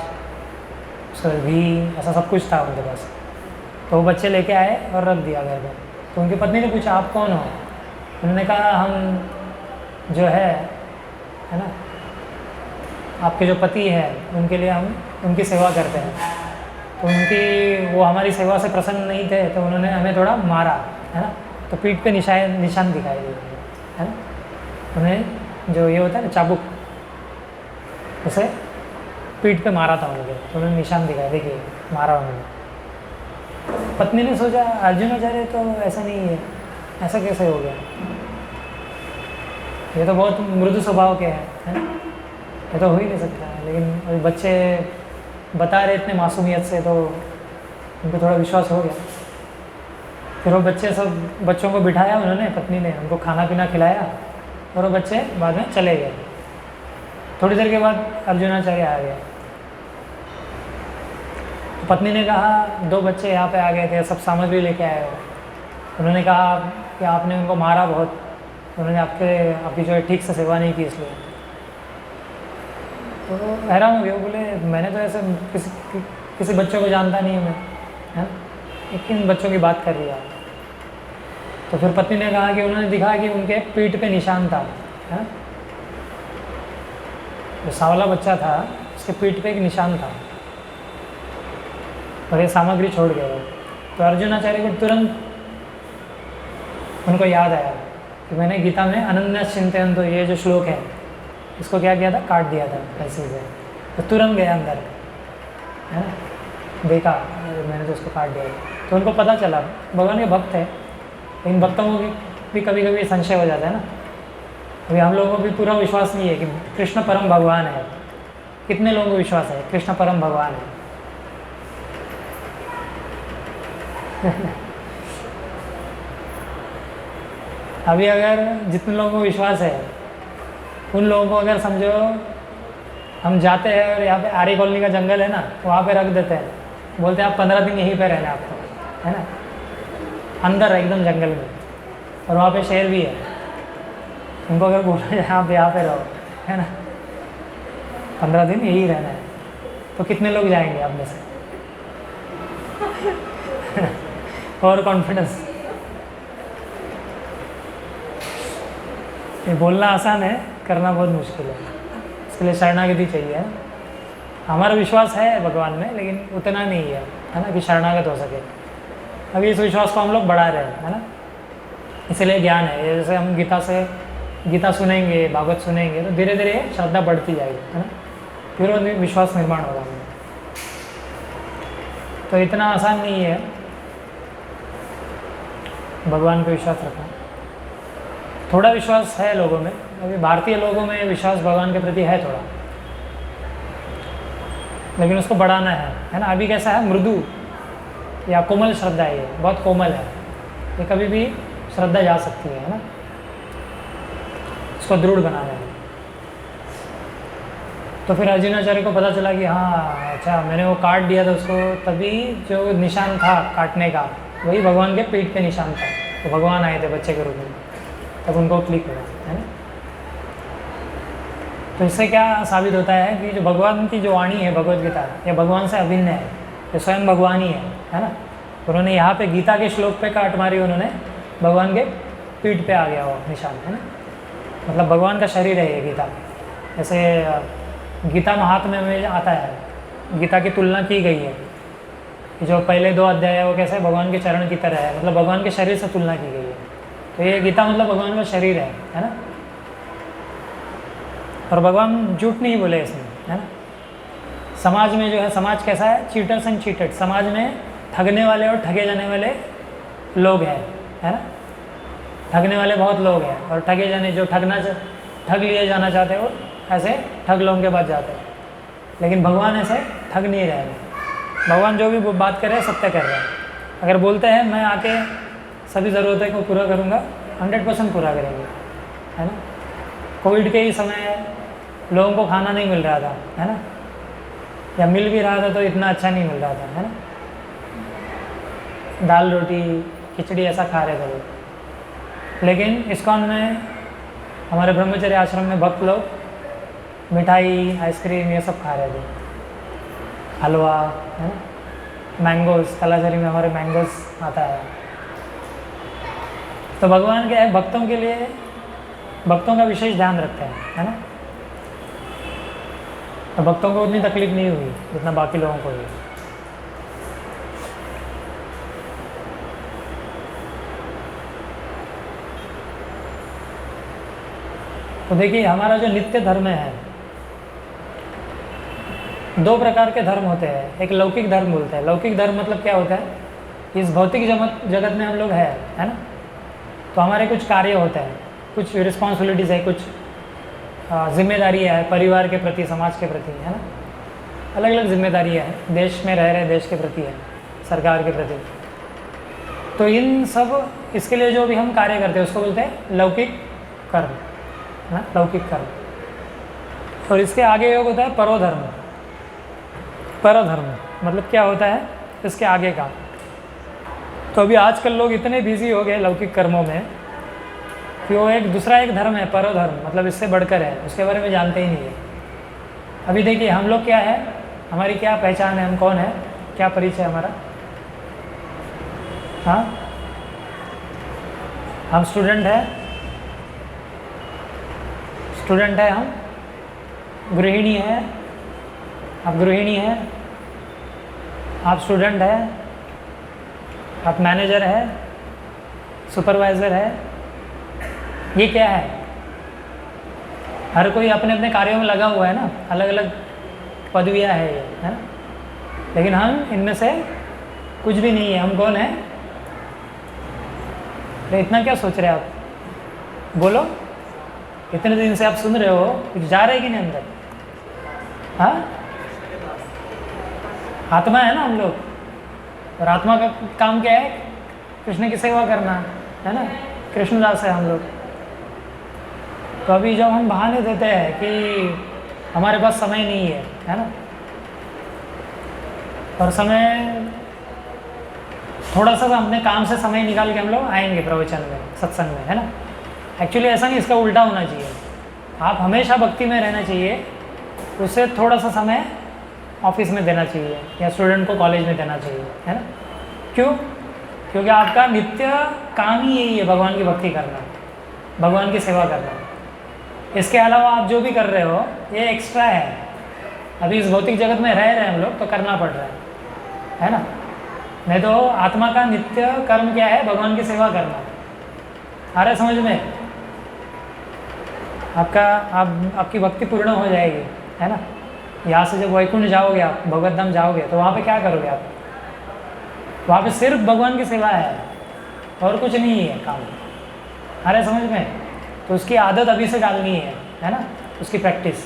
घी, ऐसा सब कुछ था उनके पास। तो वो बच्चे लेके आए और रख दिया घर पर। तो उनकी पत्नी ने पूछा आप कौन हो। उन्होंने कहा हम जो है ना, आपके जो पति है उनके लिए हम उनकी सेवा करते हैं। तो वो हमारी सेवा से प्रसन्न नहीं थे, तो उन्होंने हमें थोड़ा मारा, है ना। तो पीठ पे निशान दिखाई दिए, है ना। उन्हें जो ये होता है ना चाबुक, उसे पीठ पे मारा था उन्होंने, तो उन्होंने निशान दिखाया, देखिए मारा उन्होंने। पत्नी ने सोचा अर्जुनाचार्य तो ऐसा नहीं है, ऐसा कैसे हो गया, ये तो बहुत मृदु स्वभाव के हैं, है ना, ये तो हो ही नहीं सकता है। लेकिन बच्चे बता रहे इतने मासूमियत से, तो उनको थोड़ा विश्वास हो गया। फिर वो बच्चों को बिठाया उन्होंने, पत्नी ने उनको खाना पीना खिलाया, और वो बच्चे बाद में चले गए। थोड़ी देर के बाद अर्जुनाचार्य आ गया। तो पत्नी ने कहा दो बच्चे यहाँ पे आ गए थे, सब सामग्री लेके आए हो। उन्होंने कहा कि आपने उनको मारा बहुत, उन्होंने आपकी जो है ठीक से सेवा नहीं की इसलिए। तो हैरान हो गया, बोले मैंने तो ऐसे किसी बच्चों को जानता नहीं हूँ मैं, है ना, किन बच्चों की बात कर रही है। तो फिर पत्नी ने कहा कि उन्होंने दिखा कि उनके पीठ पे निशान था, है ना, जो सांवला बच्चा था उसके पीठ पे एक निशान था और ये सामग्री छोड़ गया वो। तो अर्जुनाचार्य को तुरंत उनको याद आया कि मैंने गीता में अनन्य चिंतन, तो ये जो श्लोक है इसको क्या किया था, काट दिया था ऐसे से। तो तुरंत गया अंदर, है ना, देखा मैंने तो उसको काट दिया। तो उनको पता चला भगवान के भक्त है, लेकिन भक्तों को भी कभी कभी संशय हो जाता है ना। अभी हम लोगों को भी पूरा विश्वास नहीं है कि कृष्ण परम भगवान है। कितने लोगों को विश्वास है कृष्ण परम भगवान है? अभी अगर जितने लोगों को विश्वास है उन लोगों को अगर समझो हम जाते हैं और यहाँ पे आर्य कॉलोनी का जंगल है ना, वहाँ पे रख देते हैं, बोलते हैं आप 15 दिन यहीं पे रहना आपको, है ना, अंदर है एकदम जंगल में, और वहाँ पे शेर भी है। उनको अगर बोला जाए आप यहाँ पे रहो, है ना, 15 दिन यही रहना है, तो कितने लोग जाएंगे आप में से? और कॉन्फिडेंस। ये बोलना आसान है, करना बहुत मुश्किल है। इसके लिए शरणागति चाहिए। हमारा विश्वास है भगवान में, लेकिन उतना नहीं है ना कि शरणागत हो सके। अभी इस विश्वास को हम लोग बढ़ा रहे हैं, है ना, इसलिए ज्ञान है। जैसे हम गीता सुनेंगे, भागवत सुनेंगे, तो धीरे धीरे श्रद्धा बढ़ती जाएगी, है ना, फिर वो विश्वास निर्माण होगा हमें। तो इतना आसान नहीं है भगवान पे विश्वास रखना। थोड़ा विश्वास है लोगों में, अभी भारतीय लोगों में विश्वास भगवान के प्रति है थोड़ा, लेकिन उसको बढ़ाना है ना। अभी कैसा है, मृदु या कोमल श्रद्धा है, ये बहुत कोमल है, ये कभी भी श्रद्धा जा सकती है ना, उसको दृढ़ बनाना है। तो फिर अर्जुनाचार्य को पता चला कि हाँ अच्छा, मैंने वो काट दिया था उसको, तभी जो निशान था काटने का वही भगवान के पीठ पे निशान था। तो भगवान आए थे बच्चे के रूप में, तब उनको क्लिक हुआ, है ना। तो इससे क्या साबित होता है कि जो भगवान की जो वाणी है भगवद गीता, ये भगवान से अभिन्न है, ये स्वयं भगवान ही है ना। उन्होंने यहाँ पे गीता के श्लोक पे काट मारी, उन्होंने भगवान के पीठ पे आ गया वो निशान, है ना, मतलब भगवान का शरीर है ये गीता। जैसे गीता महात्म्य में आता है, गीता की तुलना की गई है कि जो पहले 2 अध्याय है वो कैसे भगवान के चरण की तरह है, मतलब भगवान के शरीर से तुलना की गई है। तो ये गीता मतलब भगवान का शरीर है ना। और भगवान झूठ नहीं बोले इसमें, है ना। समाज में जो है, समाज कैसा है, चीटर्स एंड चीटेड, समाज में ठगने वाले और ठगे जाने वाले लोग हैं, है ना। ठगने वाले बहुत लोग हैं, और ठगे जाने जो ठग लिए जाना चाहते हो, ऐसे ठग लोगों के पास जाते हैं। लेकिन भगवान ऐसे ठग नहीं रहे हैं। भगवान जो भी बात कर रहे हैं सत्य कर रहे हैं। अगर बोलते हैं मैं आके सभी ज़रूरतें को पूरा करूँगा, 100% पूरा करेंगे, है ना। कोविड के ही समय लोगों को खाना नहीं मिल रहा था, है ना, या मिल भी रहा था तो इतना अच्छा नहीं मिल रहा था, है ना, दाल रोटी खिचड़ी ऐसा खा रहे थे लोग। लेकिन इस्कॉन में, हमारे ब्रह्मचर्य आश्रम में भक्त लोग मिठाई, आइसक्रीम ये सब खा रहे थे, हलवा, है ना, मैंगोज़, तलाचरी में हमारे मैंगोज़ आता है। तो भगवान के भक्तों के लिए, भक्तों का विशेष ध्यान रखते हैं, है ना। तो भक्तों को उतनी तकलीफ नहीं हुई जितना बाकी लोगों को हुई। तो देखिए, हमारा जो नित्य धर्म है, 2 प्रकार के धर्म होते हैं। एक लौकिक धर्म बोलते हैं। लौकिक धर्म मतलब क्या होता है, इस भौतिक जगत में हम लोग है ना, तो हमारे कुछ कार्य होते हैं, कुछ रिस्पॉन्सिबिलिटीज़ है, कुछ जिम्मेदारी है परिवार के प्रति, समाज के प्रति, है ना, अलग अलग जिम्मेदारियाँ हैं, देश में रह रहे देश के प्रति है, सरकार के प्रति। तो इन सब, इसके लिए जो भी हम कार्य करते हैं उसको बोलते हैं लौकिक कर्म, है ना, लौकिक कर्म। और इसके आगे योग होता है परोधर्म। परधर्म मतलब क्या होता है, इसके आगे का, तो अभी आजकल लोग इतने बिजी हो गए लौकिक कर्मों में कि वो एक दूसरा एक धर्म है, परोधर्म, मतलब इससे बढ़कर है, उसके बारे में जानते ही नहीं है। अभी देखिए हम लोग क्या है, हमारी क्या पहचान है, हम कौन है, क्या परिचय हमारा? हाँ, हम स्टूडेंट है, हम गृहिणी है, आप गृहिणी है, आप स्टूडेंट है, आप मैनेजर है, सुपरवाइज़र है, ये क्या है? हर कोई अपने अपने कार्यों में लगा हुआ है ना, अलग अलग पदवियाँ है ये, है ना? लेकिन हम इनमें से कुछ भी नहीं है। हम कौन है? तो इतना क्या सोच रहे हैं आप? बोलो, इतने दिन से आप सुन रहे हो, कुछ जा रहे कि नहीं अंदर? हाँ, आत्मा है ना हम लोग, और आत्मा का काम क्या है? कृष्ण की सेवा करना, है ना? कृष्णदास है हम लोग। तो अभी जब हम बहाने देते हैं कि हमारे पास समय नहीं है ना, और समय थोड़ा सा अपने काम से समय निकाल के हम लोग आएंगे प्रवचन में, सत्संग में, है ना? एक्चुअली ऐसा नहीं, इसका उल्टा होना चाहिए। आप हमेशा भक्ति में रहना चाहिए, उससे थोड़ा सा समय ऑफिस में देना चाहिए या स्टूडेंट को कॉलेज में देना चाहिए, है ना? क्यों? क्योंकि आपका नित्य काम ही यही है, भगवान की भक्ति करना, भगवान की सेवा करना। इसके अलावा आप जो भी कर रहे हो ये एक्स्ट्रा है। अभी इस भौतिक जगत में रह रहे हैं हम लोग, तो करना पड़ रहा है ना? नहीं तो आत्मा का नित्य कर्म क्या है? भगवान की सेवा करना। आ रहा है समझ में? आपकी भक्ति पूर्ण हो जाएगी, है ना? यहाँ से जब वैकुंठ जाओगे आप, भगवत धाम जाओगे, तो वहाँ पे क्या करोगे आप? वहाँ पे सिर्फ भगवान की सेवा है और कुछ नहीं है काम। आ रहा है समझ में? तो उसकी आदत अभी से डालनी है ना? उसकी प्रैक्टिस।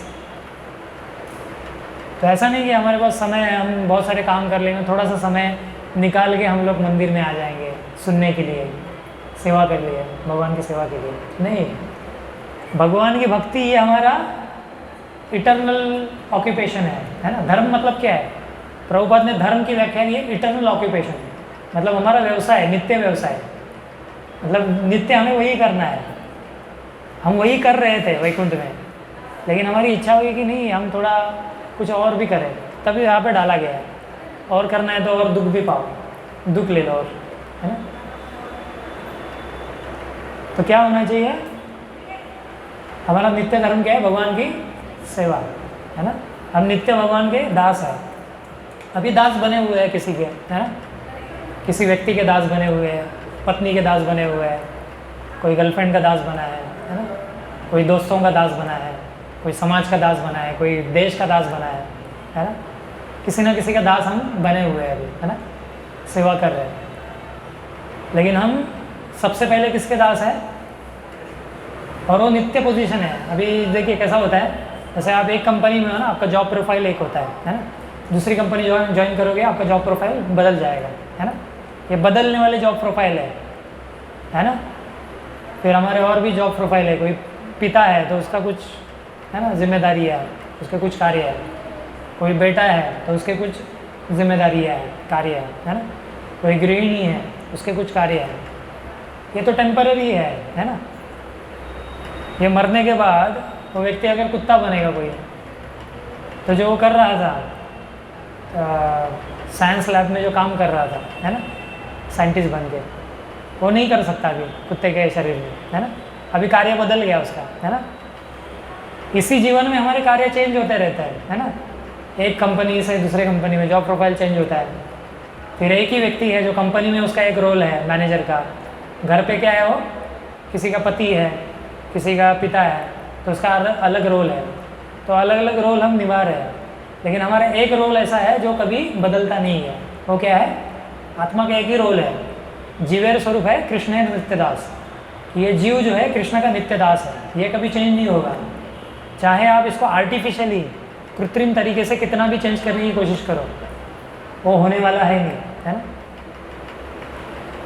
तो ऐसा नहीं कि हमारे पास समय है, हम बहुत सारे काम कर लेंगे, थोड़ा सा समय निकाल के हम लोग मंदिर में आ जाएंगे सुनने के लिए, सेवा के लिए, भगवान की सेवा के लिए। नहीं, भगवान की भक्ति ये हमारा इटर्नल ऑक्यूपेशन है ना? धर्म मतलब क्या है? प्रभुपाद ने धर्म की व्याख्या की है इटर्नल ऑक्यूपेशन, मतलब हमारा व्यवसाय, नित्य व्यवसाय, मतलब नित्य हमें वही करना है। हम वही कर रहे थे वैकुंठ में, लेकिन हमारी इच्छा हुई कि नहीं, हम थोड़ा कुछ और भी करें, तभी यहाँ पे डाला गया है। और करना है तो और दुख भी पाओ, दुख ले लो, और है ना? तो क्या होना चाहिए? हमारा नित्य धर्म क्या है? भगवान की सेवा, है ना? हम नित्य भगवान के दास हैं। अभी दास बने हुए हैं किसी के, है ना? किसी व्यक्ति के दास बने हुए हैं, पत्नी के दास बने हुए हैं, कोई गर्लफ्रेंड का दास बना है ना? कोई दोस्तों का दास बना है, कोई समाज का दास बना है, कोई देश का दास बना है ना? किसी ना किसी का दास हम बने हुए हैं अभी, है ना? सेवा कर रहे हैं। लेकिन हम सबसे पहले किसके दास हैं? और वो नित्य पोजीशन है। अभी देखिए कैसा होता है, जैसे आप एक कंपनी में हो ना, आपका जॉब प्रोफाइल एक होता है ना? दूसरी कंपनी ज्वाइन करोगे, आपका जॉब प्रोफाइल बदल जाएगा, है ना? ये बदलने वाले जॉब प्रोफाइल है ना? फिर हमारे और भी जॉब प्रोफाइल है। कोई पिता है तो उसका कुछ, है ना, जिम्मेदारी है, उसके कुछ कार्य है। कोई बेटा है तो उसके कुछ जिम्मेदारी है, कार्य है ना? कोई गृहिणी है, उसके कुछ कार्य है। ये तो टेम्पररी है ना? ये मरने के बाद वो व्यक्ति अगर कुत्ता बनेगा कोई, तो जो वो कर रहा था साइंस लैब में जो काम कर रहा था, है ना, साइंटिस्ट बन के, वो नहीं कर सकता अभी कुत्ते के शरीर में, है ना? अभी कार्य बदल गया उसका, है ना? इसी जीवन में हमारे कार्य चेंज होते रहते हैं, है ना? एक कंपनी से दूसरे कंपनी में जॉब प्रोफाइल चेंज होता है। फिर एक ही व्यक्ति है जो कंपनी में, उसका एक रोल है मैनेजर का, घर पे क्या है वो, किसी का पति है, किसी का पिता है, तो उसका अलग रोल है। तो अलग अलग रोल हम निभा रहे हैं, लेकिन हमारा एक रोल ऐसा है जो कभी बदलता नहीं है। वो क्या है? आत्मा का एक ही रोल है, जीवेर स्वरूप है कृष्ण है नित्यदास। ये जीव जो है कृष्ण का नित्यदास है, ये कभी चेंज नहीं होगा। चाहे आप इसको आर्टिफिशियली, कृत्रिम तरीके से कितना भी चेंज करने की कोशिश करो, वो होने वाला है नहीं, है ना?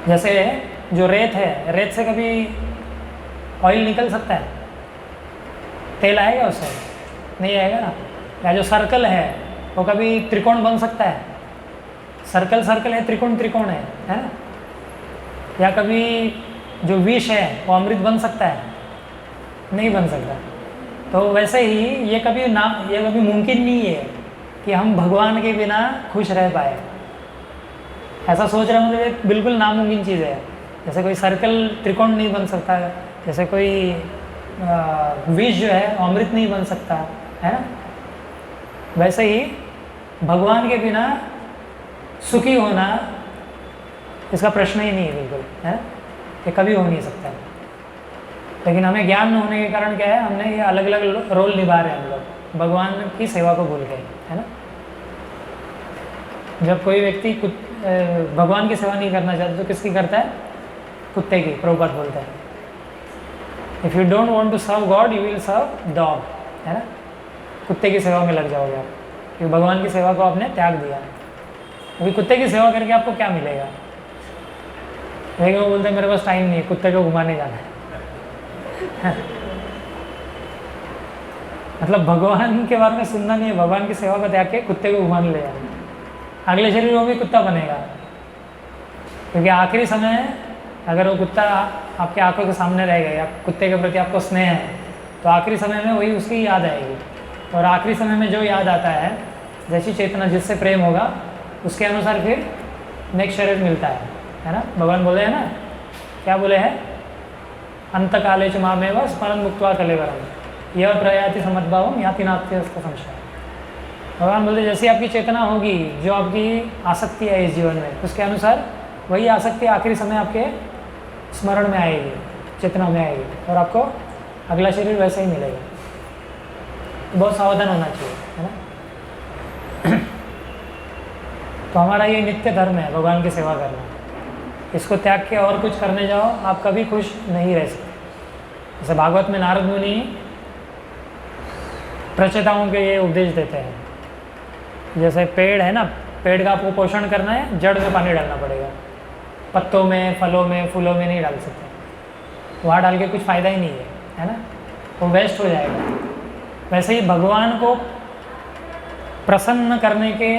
जैसे जो रेत है, रेत से कभी ऑयल निकल सकता है? तेल आएगा उससे? नहीं आएगा ना। या जो सर्कल है वो कभी त्रिकोण बन सकता है? सर्कल सर्कल है, त्रिकोण त्रिकोण है ना? या कभी जो विष है वो अमृत बन सकता है? नहीं बन सकता। तो वैसे ही ये कभी मुमकिन नहीं है कि हम भगवान के बिना खुश रह पाए। ऐसा सोच रहे मतलब एक बिल्कुल नामुमकिन चीज़ है। जैसे कोई सर्कल त्रिकोण नहीं बन सकता है, जैसे कोई विष जो है अमृत नहीं बन सकता है ना, वैसे ही भगवान के बिना सुखी होना इसका प्रश्न ही नहीं है बिल्कुल, है ना, ये कभी हो नहीं सकता। लेकिन हमें ज्ञान न होने के कारण क्या है, हमने ये अलग अलग रोल निभा रहे हैं हम लोग, भगवान की सेवा को भूल गए, है ना। जब कोई व्यक्ति भगवान की सेवा नहीं करना चाहता तो किसकी करता है? कुत्ते की। प्रभुपाद बोलता है if you don't want to serve God you will serve dog, है ना। कुत्ते की सेवा में लग जाओगे आप, क्योंकि भगवान की सेवा को आपने त्याग दिया। अभी कुत्ते की सेवा करके आपको क्या मिलेगा? लेकिन वो बोलते हैं मेरे पास टाइम नहीं है, कुत्ते को घुमाने जाना है। मतलब भगवान के बारे में सुनना नहीं है, भगवान की सेवा को त्याग के कुत्ते को घुमाने ले जाना। अगले शरीर में भी कुत्ता बनेगा, क्योंकि आखिरी समय अगर वो कुत्ता आपके आंखों के सामने रहेगा या कुत्ते के प्रति आपको स्नेह है, तो आखिरी समय में वही उसकी याद आएगी। और आखिरी समय में जो याद आता है, जैसी चेतना जिससे प्रेम होगा उसके अनुसार फिर नेक्स्ट शरीर मिलता है ना। भगवान बोले हैं ना, क्या बोले हैं? अंत काले च मामेव स्मरण मुक्त्वा कलेवरम यह प्रयाति समद्भावम याति नास्ति संशय। भगवान बोलते जैसी आपकी चेतना होगी, जो आपकी आसक्ति है इस जीवन में, उसके अनुसार वही आसक्ति आखिरी समय आपके स्मरण में आएगी, चेतना में आएगी, और आपको अगला शरीर वैसे ही मिलेगा। तो बहुत सावधान होना चाहिए, है ना। तो हमारा ये नित्य धर्म है भगवान की सेवा करना। इसको त्याग के और कुछ करने जाओ, आप कभी खुश नहीं रह सकते। जैसे भागवत में नारद मुनि प्रचेताओं के ये उपदेश देते हैं, जैसे पेड़ है ना, पेड़ का आपको पोषण करना है, जड़ में पानी डालना पड़ेगा, पत्तों में, फलों में, फूलों में नहीं डाल सकते। वहाँ डाल के कुछ फ़ायदा ही नहीं है ना, वो वेस्ट हो जाएगा। वैसे ही भगवान को प्रसन्न करने के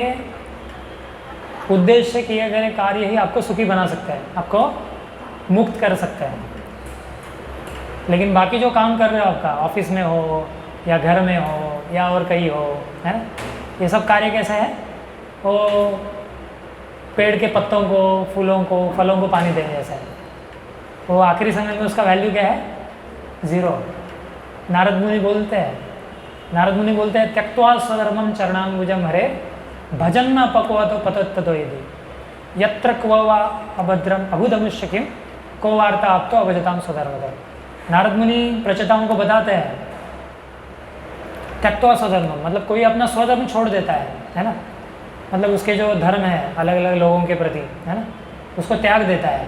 उद्देश्य से किए गए कार्य ही आपको सुखी बना सकता है, आपको मुक्त कर सकता है। लेकिन बाकी जो काम कर रहे हो, आपका ऑफिस में हो या घर में हो या और कहीं हो, है ना, ये सब कार्य कैसे है? वो पेड़ के पत्तों को, फूलों को, फलों को पानी देने जैसा है। वो आखिरी समय में उसका वैल्यू क्या है? ज़ीरो। नारद मुनि बोलते हैं त्यक्त्वा स्वधर्मम चरणाम्बुजम हरे भजन न पक्वा तो पतत्तो यदि यत्र क्व वा अभद्रम अभुदमुष्य किम को वार्ता आप तो अभजताम स्वधर्मधर्म। नारद मुनि प्रचेताओं को बताते हैं त्यक्त्वा स्वधर्मम, मतलब कोई अपना स्वधर्म छोड़ देता है ना, मतलब उसके जो धर्म है अलग अलग लोगों के प्रति, है ना, उसको त्याग देता है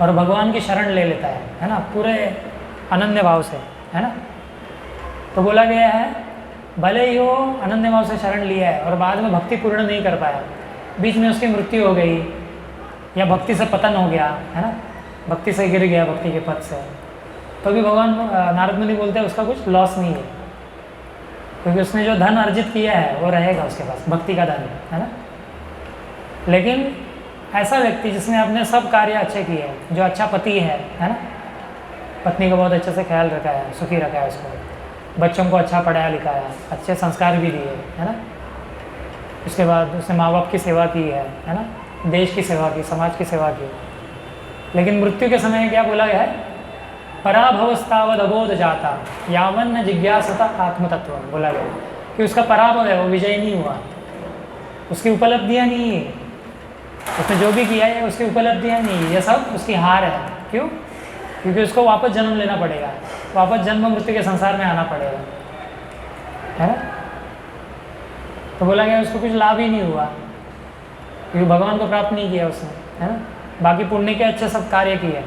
और भगवान की शरण ले लेता है ना, पूरे अनन्य भाव से, है ना। तो बोला गया है भले ही वो अनन्य भाव से शरण लिया है और बाद में भक्ति पूर्ण नहीं कर पाया, बीच में उसकी मृत्यु हो गई या भक्ति से पतन हो गया, है ना, भक्ति से गिर गया भक्ति के पद से, तो भी भगवान नारद मुनि बोलते हैं उसका कुछ लॉस नहीं है, क्योंकि उसने जो धन अर्जित किया है वो रहेगा उसके पास, भक्ति का धन, है ना। लेकिन ऐसा व्यक्ति जिसने अपने सब कार्य अच्छे किए हैं, जो अच्छा पति है ना, पत्नी को बहुत अच्छे से ख्याल रखा है, सुखी रखा है उसको, बच्चों को अच्छा पढ़ाया लिखाया, अच्छे संस्कार भी दिए, है ना, उसके बाद उसने माँ बाप की सेवा की है ना, देश की सेवा की, समाज की सेवा की। लेकिन मृत्यु के समय क्या बोला गया है? पराभवस्तावद अबोध जाता यावन न जिज्ञासता आत्मतत्व, बोला गया कि उसका पराभव है, वो विजय नहीं हुआ, उसकी उपलब्धियाँ नहीं है, उसने जो भी किया है उसकी उपलब्धियाँ नहीं है, ये सब उसकी हार है। क्यों? क्योंकि उसको वापस जन्म लेना पड़ेगा, वापस जन्म मृत्यु के संसार में आना पड़ेगा, है ना। तो बोला गया उसको कुछ लाभ ही नहीं हुआ, क्योंकि भगवान को प्राप्त नहीं किया उसने, है ना। बाकी पुण्य के अच्छे सब कार्य किए,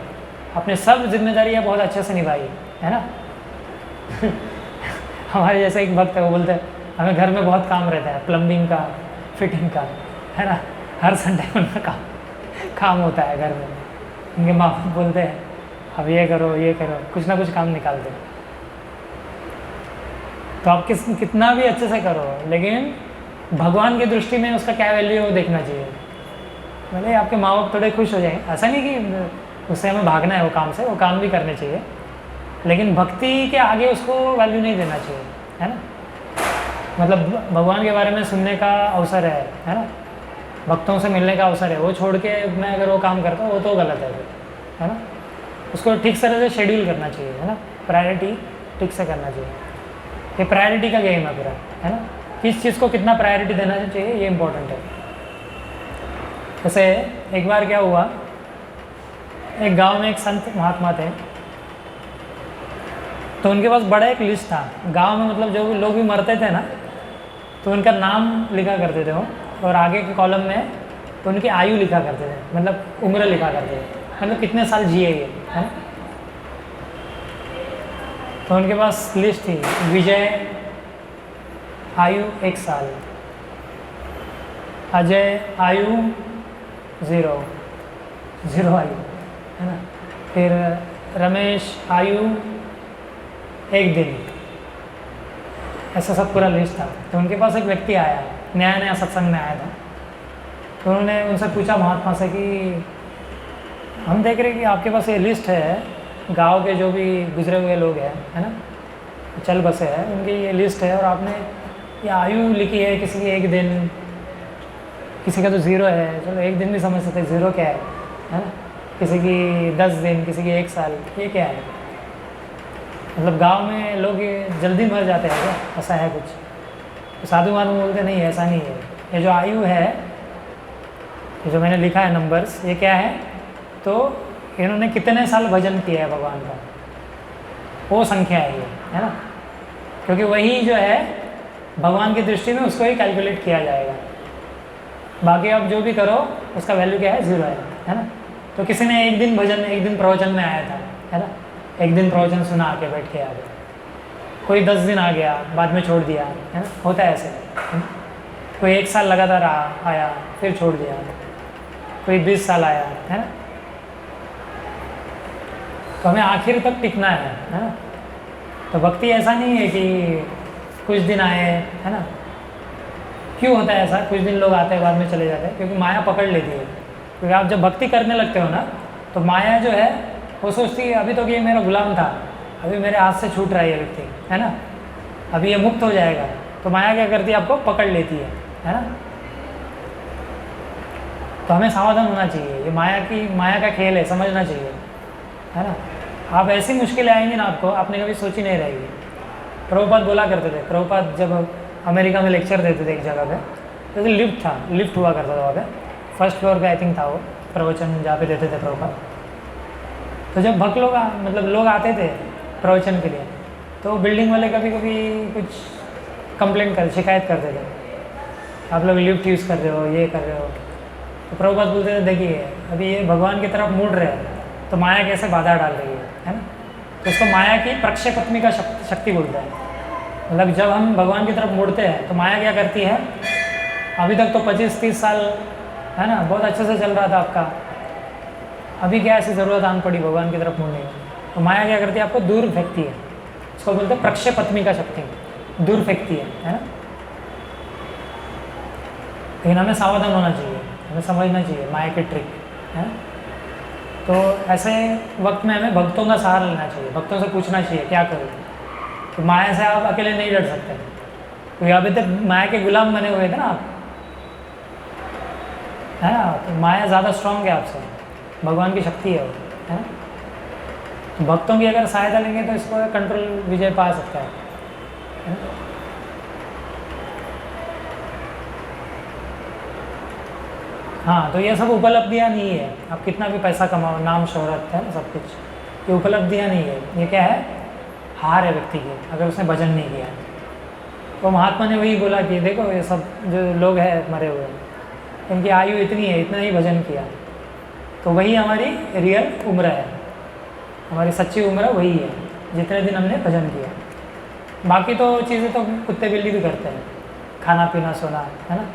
अपने सब जिम्मेदारियाँ बहुत अच्छे से निभाई, है ना। हमारे जैसे एक भक्त है, वो बोलते हैं हमें घर में बहुत काम रहता है, प्लम्बिंग का, फिटिंग का, है ना, हर संडे उनका काम होता है घर में। उनके माँ बाप बोलते हैं अब ये करो ये करो, कुछ ना कुछ काम निकालते हैं। तो आप कितना भी अच्छे से करो, लेकिन भगवान की दृष्टि में उसका क्या वैल्यू है वो देखना चाहिए। भले आपके माँ बाप थोड़े खुश हो जाएंगे, ऐसा नहीं कि उससे हमें भागना है वो काम से, वो काम भी करने चाहिए, लेकिन भक्ति के आगे उसको वैल्यू नहीं देना चाहिए, है ना। मतलब भगवान के बारे में सुनने का अवसर है ना, भक्तों से मिलने का अवसर है, वो छोड़ के मैं अगर वो काम करता हूँ वो तो गलत है ना। उसको ठीक तरह से शेड्यूल करना चाहिए, है ना, प्रायोरिटी ठीक से करना चाहिए। ये प्रायोरिटी का गेम है पूरा, है ना, किस चीज़ को कितना प्रायोरिटी देना चाहिए ये इम्पोर्टेंट है। जैसे एक बार क्या हुआ, एक गांव में एक संत महात्मा थे, तो उनके पास बड़ा एक लिस्ट था गांव में, मतलब जो लोग भी मरते थे ना तो उनका नाम लिखा करते थे वो, और आगे के कॉलम में तो उनकी आयु लिखा करते थे, मतलब उम्र लिखा करते थे, मतलब कितने साल जिए ये, है ना। तो उनके पास लिस्ट थी, विजय आयु 1 साल, अजय आयु 0 आयु, है ना। फिर रमेश आयु 1 दिन, ऐसा सब पूरा लिस्ट था। तो उनके पास एक व्यक्ति आया, नया नया सत्संग में आया था, तो उन्होंने उनसे पूछा महात्मा से कि हम देख रहे हैं कि आपके पास ये लिस्ट है, गांव के जो भी गुजरे हुए लोग हैं, है ना, चल बसे हैं, उनकी ये लिस्ट है, और आपने ये आयु लिखी है, किसी की 1 दिन, किसी का तो 0 है, चलो 1 दिन भी समझ सकते हैं, 0 क्या है ना, किसी की 10 दिन, किसी की 1 साल, ये क्या है। मतलब गांव में लोग ये जल्दी मर जाते हैं क्या, ऐसा है कुछ। तो साधु महात्मा बोलते नहीं, ऐसा नहीं है, ये जो आयु है, ये जो मैंने लिखा है नंबर्स, ये क्या है, तो इन्होंने कितने साल भजन किया है भगवान का, वो संख्या है ये, है ना। क्योंकि वही जो है भगवान की दृष्टि में उसको ही कैलकुलेट किया जाएगा, बाकी आप जो भी करो उसका वैल्यू क्या है, 0 है ना। तो किसी ने 1 दिन भजन, 1 दिन प्रवचन में आया था, है ना, 1 दिन प्रवचन सुना आके बैठ के आ गया, कोई 10 दिन आ गया बाद में छोड़ दिया, है ना, होता है ऐसे, है ना? कोई 1 साल लगातार आया फिर छोड़ दिया, कोई 20 साल आया, है ना। तो हमें आखिर तक टिकना है ना। तो भक्ति ऐसा नहीं है कि कुछ दिन आए, है ना। क्यों होता है ऐसा, कुछ दिन लोग आते हैं बाद में चले जाते हैं, क्योंकि माया पकड़ लेती है। क्योंकि आप जब भक्ति करने लगते हो ना, तो माया जो है वो सोचती है अभी तो ये मेरा गुलाम था, अभी मेरे हाथ से छूट रहा है ये व्यक्ति, है ना, अभी ये मुक्त हो जाएगा। तो माया क्या करती है, आपको पकड़ लेती है ना। तो हमें सावधान होना चाहिए, ये माया का खेल है, समझना चाहिए, है ना। आप ऐसी मुश्किलें आएंगी ना आपको, आपने कभी सोची नहीं रहेगी। प्रभुपाद बोला करते थे, प्रभुपाद जब अमेरिका में लेक्चर देते थे एक जगह पे, तो लिफ्ट था, लिफ्ट हुआ करता था वहाँ पे, 1st फ्लोर पे आई थिंक था वो प्रवचन जहाँ पे देते थे प्रभुपाद। तो जब भक्त लोग मतलब लोग आते थे प्रवचन के लिए, तो बिल्डिंग वाले कभी कभी कुछ कंप्लेंट शिकायत करते थे, आप लोग लिफ्ट यूज़ कर रहे हो, ये कर रहे हो। तो प्रभुपाद बोलते थे देखिए अभी ये भगवान की तरफ मुड़ रहे हैं, तो माया कैसे बाधा डाल रही है ना। तो उसको माया की प्रक्षेपत्मी का शक्ति बोलता है। मतलब जब हम भगवान की तरफ मुड़ते हैं तो माया क्या करती है, अभी तक तो 25-30 साल है ना बहुत अच्छे से चल रहा था आपका, अभी क्या ऐसी ज़रूरत आन पड़ी भगवान की तरफ मुड़ने की, तो माया क्या करती है, आपको दूर फेंकती है। इसको बोलते हैं प्रक्षेपत्मी का शक्ति, दूर फेंकती है ना। लेकिन हमें सावधान होना चाहिए, हमें समझना चाहिए माया की ट्रिक, है। तो ऐसे वक्त में हमें भक्तों का सहारा लेना चाहिए, भक्तों से पूछना चाहिए क्या करूँ। तो माया से आप अकेले नहीं लड़ सकते, क्योंकि अभी तक माया के गुलाम बने हुए थे ना आप, है ना। तो माया ज़्यादा स्ट्रांग है आपसे, भगवान की शक्ति है वो, है ना। तो भक्तों की अगर सहायता लेंगे तो इसको कंट्रोल विजय पा सकता है ना? हाँ, तो ये सब उपलब्धियाँ नहीं है, आप कितना भी पैसा कमाओ, नाम शोहरत है ना सब कुछ, ये उपलब्धियाँ नहीं है, ये क्या है, हार है व्यक्ति की अगर उसने भजन नहीं किया। तो महात्मा ने वही बोला कि देखो ये सब जो लोग हैं मरे हुए, इनकी आयु इतनी है, इतना ही भजन किया, तो वही हमारी रियल उम्र है, हमारी सच्ची उम्र वही है जितने दिन हमने भजन किया। बाकी तो चीज़ें तो कुत्ते बिल्ली भी करते हैं, खाना पीना सोना, है ना,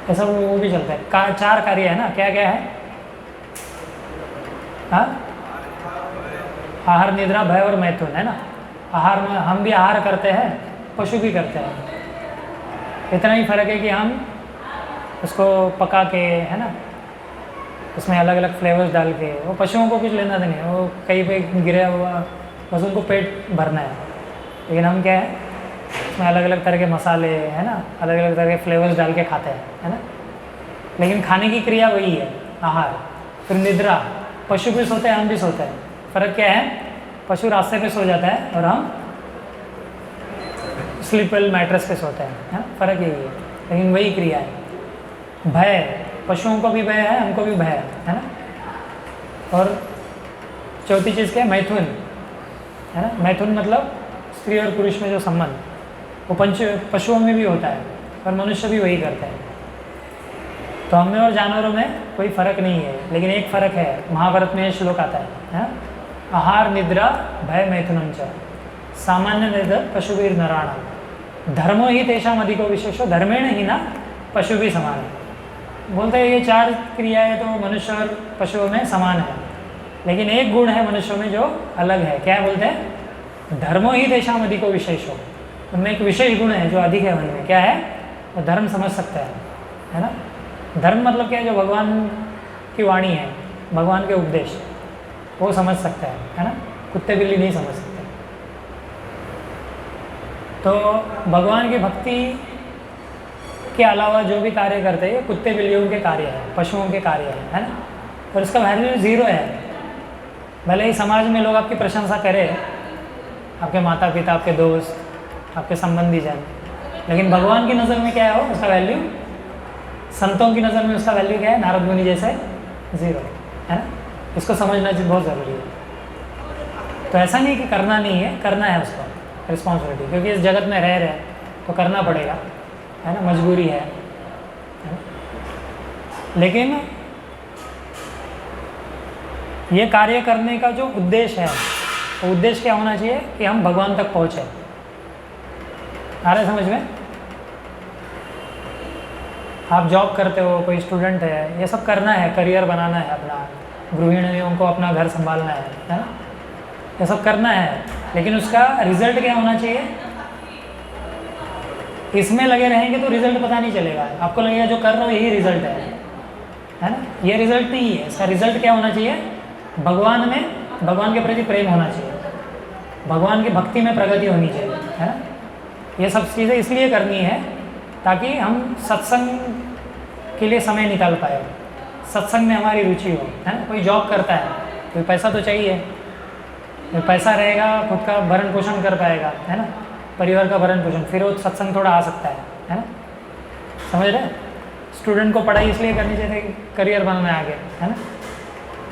ऐसा वो भी चलता है। 4 कार्य है ना, क्या क्या है, हाँ, आहार निद्रा भय और मैथुन, है ना। आहार में हम भी आहार करते हैं, पशु भी करते हैं, इतना ही फर्क है कि हम उसको पका के, है ना, उसमें अलग अलग फ्लेवर्स डाल के, वो पशुओं को कुछ लेना नहीं है, वो कहीं पे गिरा हुआ बस उनको पेट भरना है। लेकिन हम क्या है, उसमें अलग अलग तरह के मसाले है ना, अलग अलग तरह के फ्लेवर्स डाल के खाते हैं, है ना। लेकिन खाने की क्रिया वही है, आहार। फिर निद्रा, पशु भी सोते हैं, हम भी सोते हैं। फ़र्क क्या है, पशु रास्ते पे सो जाता है और हम स्लीपवेल मैट्रेस पे सोते हैं, है ना, फ़र्क यही है, लेकिन वही क्रिया है। भय, पशुओं को भी भय है, हमको भी भय है ना। और चौथी चीज़ क्या है, मैथुन, है ना। मैथुन मतलब स्त्री और पुरुष में जो संबंध, वो पशुओं में भी होता है और मनुष्य भी वही करते हैं। तो हम में और जानवरों में कोई फ़र्क नहीं है, लेकिन एक फ़र्क है, महाभारत में ये श्लोक आता है, आहार निद्रा भय मैथुनम च सामान्य निर्धर पशुवीर नराणाम धर्मो ही तेषाम अधिको विशेषो धर्मेण ही ना पशु भी समान है। बोलते हैं ये चार क्रियाएं तो मनुष्य और पशुओं में समान है, लेकिन एक गुण है मनुष्यों में जो अलग है। क्या बोलते हैं, धर्मो ही तेषाम अधिको विशेषो, उनमें एक विशेष गुण है जो अधिक है उनमें। क्या है, वो धर्म समझ सकता है ना। धर्म मतलब क्या है, जो भगवान की वाणी है, भगवान के उपदेश, वो समझ सकता है ना। कुत्ते बिल्ली नहीं समझ सकते। तो भगवान की भक्ति के अलावा जो भी कार्य करते हैं, कुत्ते बिल्लियों के कार्य है, पशुओं के कार्य है ना। और इसका वैल्यू ज़ीरो है। भले ही समाज में लोग आपकी प्रशंसा करें, आपके माता पिता, आपके दोस्त, आपके संबंधी जन, लेकिन भगवान की नज़र में क्या है, उसका वैल्यू, संतों की नज़र में उसका वैल्यू क्या है, नारद मुनि जैसे ज़ीरो, है ना। इसको समझना बहुत ज़रूरी है। तो ऐसा नहीं कि करना नहीं है, करना है उसको, रिस्पॉन्सिबिलिटी, क्योंकि इस जगत में रह रहे तो करना पड़ेगा, है ना, मजबूरी है ना? लेकिन ये कार्य करने का जो उद्देश्य है, वो उद्देश्य क्या होना चाहिए कि हम भगवान तक पहुँचे। आ रहा है समझ में? आप जॉब करते हो, कोई स्टूडेंट है, ये सब करना है, करियर बनाना है अपना, गृहिणियों को अपना घर संभालना है ना, ये सब करना है, लेकिन उसका रिजल्ट क्या होना चाहिए। इसमें लगे रहेंगे तो रिजल्ट पता नहीं चलेगा, आपको लगेगा जो कर रहे हो यही रिजल्ट है ना। ये रिजल्ट नहीं है, इसका रिजल्ट क्या होना चाहिए, भगवान में, भगवान के प्रति प्रेम होना चाहिए, भगवान की भक्ति में प्रगति होनी चाहिए, है ना। ये सब चीज़ें इसलिए करनी है ताकि हम सत्संग के लिए समय निकाल पाए, सत्संग में हमारी रुचि हो, है ना। कोई जॉब करता है, कोई पैसा तो चाहिए, पैसा रहेगा खुद का भरण पोषण कर पाएगा, है ना, परिवार का भरण पोषण, फिर वो सत्संग थोड़ा आ सकता है ना। समझ रहे। स्टूडेंट को पढ़ाई इसलिए करनी चाहिए कि करियर बनाना है आगे, है ना।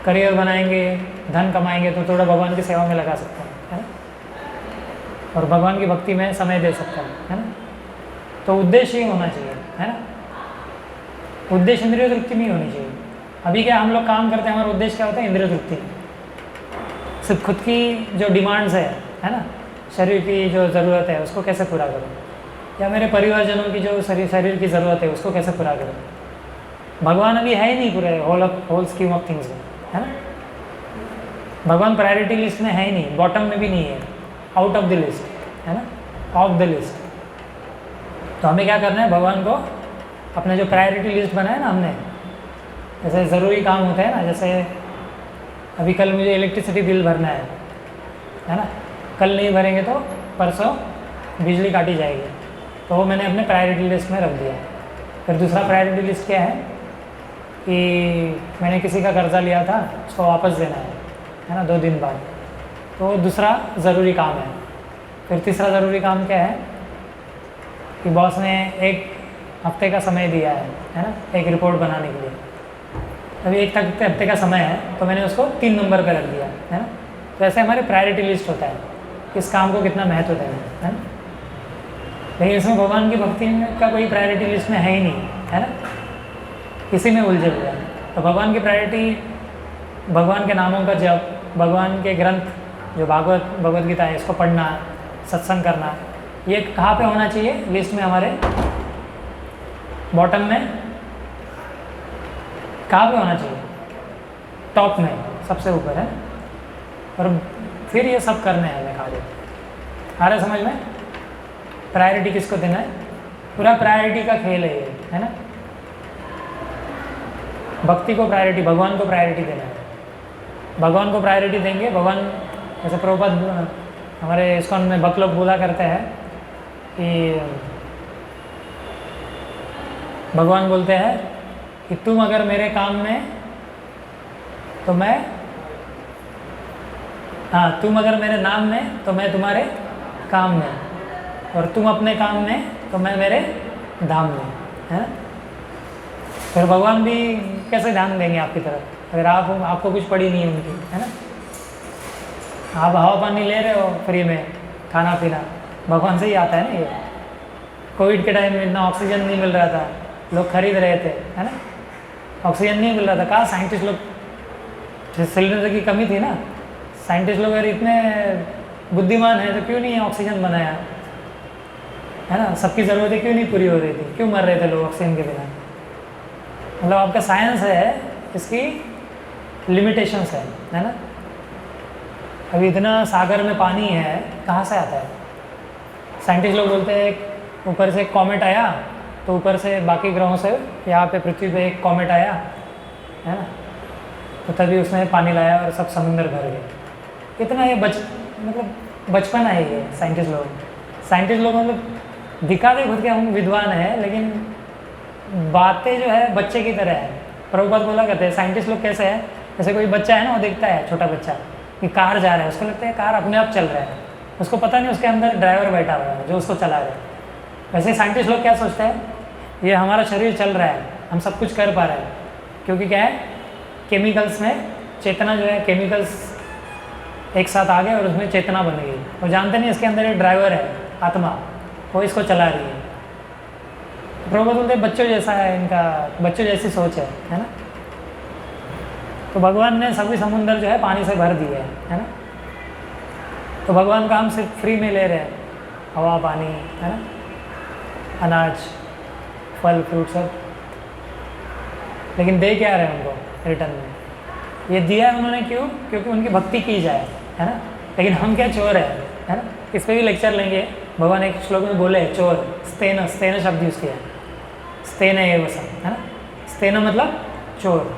करियर बनाएंगे, धन कमाएंगे तो थोड़ा भगवान की सेवा में लगा सकते हैं, है ना, और भगवान की भक्ति में समय दे सकते हैं, है ना। तो उद्देश्य ही होना चाहिए, है ना। उद्देश्य इंद्रिय तृप्ति नहीं होनी चाहिए। अभी क्या हम लोग काम करते हैं, हमारा उद्देश्य क्या होता है, इंद्रिय तृप्ति, सिर्फ खुद की जो डिमांड्स है ना, शरीर की जो ज़रूरत है उसको कैसे पूरा करूँ, या मेरे परिवारजनों की जो शरीर की ज़रूरत है उसको कैसे पूरा करूँ। भगवान अभी है ही नहीं पूरे होल स्कीम ऑफ थिंग्स में, है ना। भगवान प्रायोरिटी लिस्ट में है ही नहीं, बॉटम में भी नहीं है, आउट ऑफ द लिस्ट, है ना, ऑफ द लिस्ट। तो हमें क्या करना है, भगवान को अपने जो प्रायोरिटी लिस्ट बनाए ना हमने, जैसे ज़रूरी काम होते हैं ना, जैसे अभी कल मुझे इलेक्ट्रिसिटी बिल भरना है ना, कल नहीं भरेंगे तो परसों बिजली काटी जाएगी, तो वो मैंने अपने प्रायोरिटी लिस्ट में रख दिया। फिर दूसरा प्रायोरिटी लिस्ट क्या है कि मैंने किसी का कर्जा लिया था, उसको वापस देना है ना, 2 दिन बाद, तो दूसरा ज़रूरी काम है। फिर तीसरा ज़रूरी काम क्या है कि बॉस ने 1 हफ्ते का समय दिया है ना, एक रिपोर्ट बनाने के लिए। अभी 1 हफ्ते का समय है, तो मैंने उसको 3 नंबर पर रख दिया, है ना। तो ऐसे हमारे प्रायोरिटी लिस्ट होता है, किस काम को कितना महत्व देना है ना। लेकिन इसमें भगवान की भक्ति का कोई प्रायोरिटी लिस्ट में है ही नहीं, है ना, इसी में उलझे हुए हैं। तो भगवान की प्रायोरिटी, भगवान के नामों का जप, भगवान के ग्रंथ जो भगवत गीता है इसको पढ़ना, सत्संग करना, ये कहाँ पे होना चाहिए लिस्ट में, हमारे बॉटम में, कहाँ पे होना चाहिए, टॉप में, सबसे ऊपर, है। और फिर ये सब करने हैं हमें कार्य। आ रहा समझ में? प्रायोरिटी किसको देना है, पूरा प्रायोरिटी का खेल है ये, है ना। भक्ति को प्रायोरिटी, भगवान को प्रायोरिटी देना है। भगवान को प्रायोरिटी देंगे, भगवान जैसे प्रभुपाद हमारे इस्कॉन में भक्त लोग बोला करते हैं कि भगवान बोलते हैं कि तुम अगर मेरे काम में तो मैं, हाँ, तुम अगर मेरे नाम में तो मैं तुम्हारे काम में, और तुम अपने काम में तो मैं मेरे धाम में, है ना। फिर भगवान भी कैसे ध्यान देंगे आपकी तरफ अगर आपको कुछ पड़ी नहीं है उनकी, है ना। आप हवा पानी ले रहे हो फ्री में, खाना पीना भगवान से ही आता है ना। ये कोविड के टाइम में इतना ऑक्सीजन नहीं मिल रहा था, लोग खरीद रहे थे, है ना। ऑक्सीजन नहीं मिल रहा था, कहाँ साइंटिस्ट लोग, सिलेंडर की कमी थी ना, साइंटिस्ट लोग अगर इतने बुद्धिमान हैं तो क्यों नहीं ऑक्सीजन बनाया, है ना। सबकी ज़रूरतें क्यों नहीं पूरी हो रही थी, क्यों मर रहे थे लोग ऑक्सीजन के बिना। मतलब आपका साइंस है, इसकी लिमिटेशंस है ना। अभी इतना सागर में पानी है, कहाँ से आता है। साइंटिस्ट लोग बोलते हैं ऊपर से एक कॉमेट आया, तो ऊपर से बाकी ग्रहों से यहाँ पे पृथ्वी पे एक कॉमेट आया, है ना, तो तभी उसने पानी लाया और सब समुंदर भर गए। इतना ये मतलब बचपन है ये साइंटिस्ट लोग मतलब दिखाते खुद के हम विद्वान हैं, लेकिन बातें जो है बच्चे की तरह है। प्रभुपाद बोला करते हैं साइंटिस्ट लोग कैसे है, जैसे कोई बच्चा है ना, वो देखता है छोटा बच्चा कि कार जा रहा है, उसको लगता है कार अपने आप चल रहा है, उसको पता नहीं उसके अंदर ड्राइवर बैठा हुआ है जो उसको चला रहा है। वैसे साइंटिस्ट लोग क्या सोचते हैं, ये हमारा शरीर चल रहा है, हम सब कुछ कर पा रहे हैं, क्योंकि क्या है, केमिकल्स में चेतना जो है, केमिकल्स एक साथ आ गए और उसमें चेतना बन गई। वो जानते नहीं इसके अंदर एक ड्राइवर है, आत्मा, वो इसको चला रही है। प्रभुपाद बोलते बच्चों जैसा है इनका, बच्चों जैसी सोच है ना। तो भगवान ने सभी समुंदर जो है पानी से भर दिए है ना। तो भगवान का हम सिर्फ फ्री में ले रहे हैं, हवा पानी, है ना, अनाज फल फ्रूट सब, लेकिन दे क्या रहे हैं उनको रिटर्न में। ये दिया है उन्होंने क्यों, क्योंकि उनकी भक्ति की जाए, है ना। लेकिन हम क्या चोर है ना। इस पर भी लेक्चर लेंगे। भगवान एक श्लोक में बोले चोर, स्तेन शब्द यूज़ किया है, स्तेन है ये वो सब, है ना। स्तेन मतलब चोर,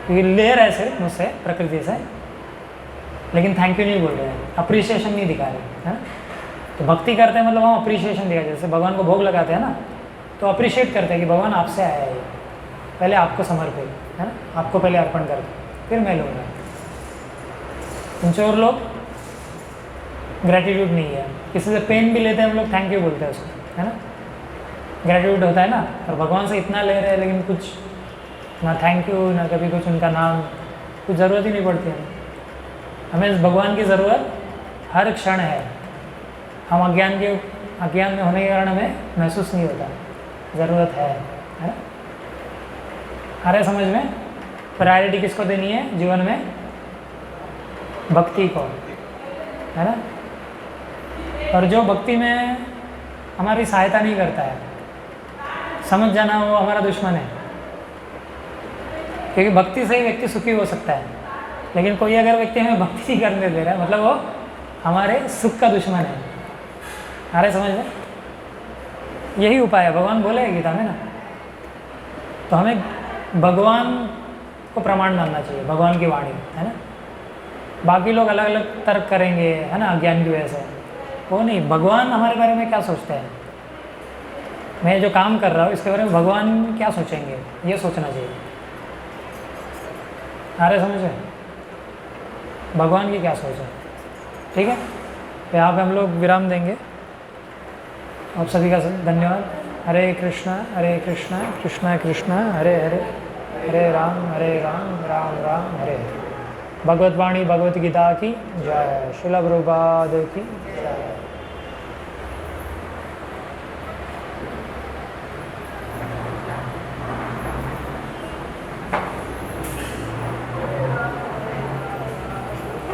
ये ले रहा है सिर्फ मुझसे प्रकृति से, लेकिन थैंक यू नहीं बोल रहे हैं, अप्रिसिएशन नहीं दिखा रहे, है ना। तो भक्ति करते हैं मतलब हम अप्रिसिएशन दिखा, जैसे भगवान को भोग लगाते हैं ना, तो अप्रिशिएट करते हैं कि भगवान आपसे आया है, पहले आपको समर्पित, है ना, आपको पहले अर्पण कर दो, फिर मैं लूँगा। इन चोर लोग ग्रेटिट्यूड नहीं है, किसी से पेन भी लेते हैं हम लोग, थैंक यू बोलते हैं उसको, है ना, ग्रेटिट्यूड होता है ना। और भगवान से इतना ले रहे हैं लेकिन कुछ ना थैंक यू, ना कभी कुछ उनका नाम, कुछ ज़रूरत ही नहीं पड़ती है हमें। भगवान की ज़रूरत हर क्षण है, हम अज्ञान में होने के कारण हमें महसूस नहीं होता, ज़रूरत है ना। आ रहा है समझ में। प्रायोरिटी किसको देनी है जीवन में, भक्ति को, है ना। और जो भक्ति में हमारी सहायता नहीं करता है, समझ जाना वो हमारा दुश्मन है, क्योंकि भक्ति से ही व्यक्ति सुखी हो सकता है। लेकिन कोई अगर व्यक्ति हमें भक्ति नहीं करने दे रहा है, मतलब वो हमारे सुख का दुश्मन है। आ रहे समझ में। यही उपाय है, भगवान बोले है गीता में ना। तो हमें भगवान को प्रमाण मानना चाहिए, भगवान की वाणी, है ना। बाकी लोग अलग अलग तर्क करेंगे, है ना, अज्ञान की वजह से, वो नहीं। भगवान हमारे बारे में क्या सोचते हैं, मैं जो काम कर रहा हूँ इसके बारे में भगवान क्या सोचेंगे, ये सोचना चाहिए। आ रहे समझ में, भगवान की क्या सोच है। ठीक है, तो यहाँ पे हम लोग विराम देंगे। आप सभी का धन्यवाद। हरे कृष्णा कृष्णा कृष्णा हरे हरे, हरे राम राम राम हरे हरे। भगवत वाणी भगवत गीता की जय। श्रील प्रभुपाद की जय।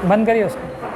बंद करिए उसको।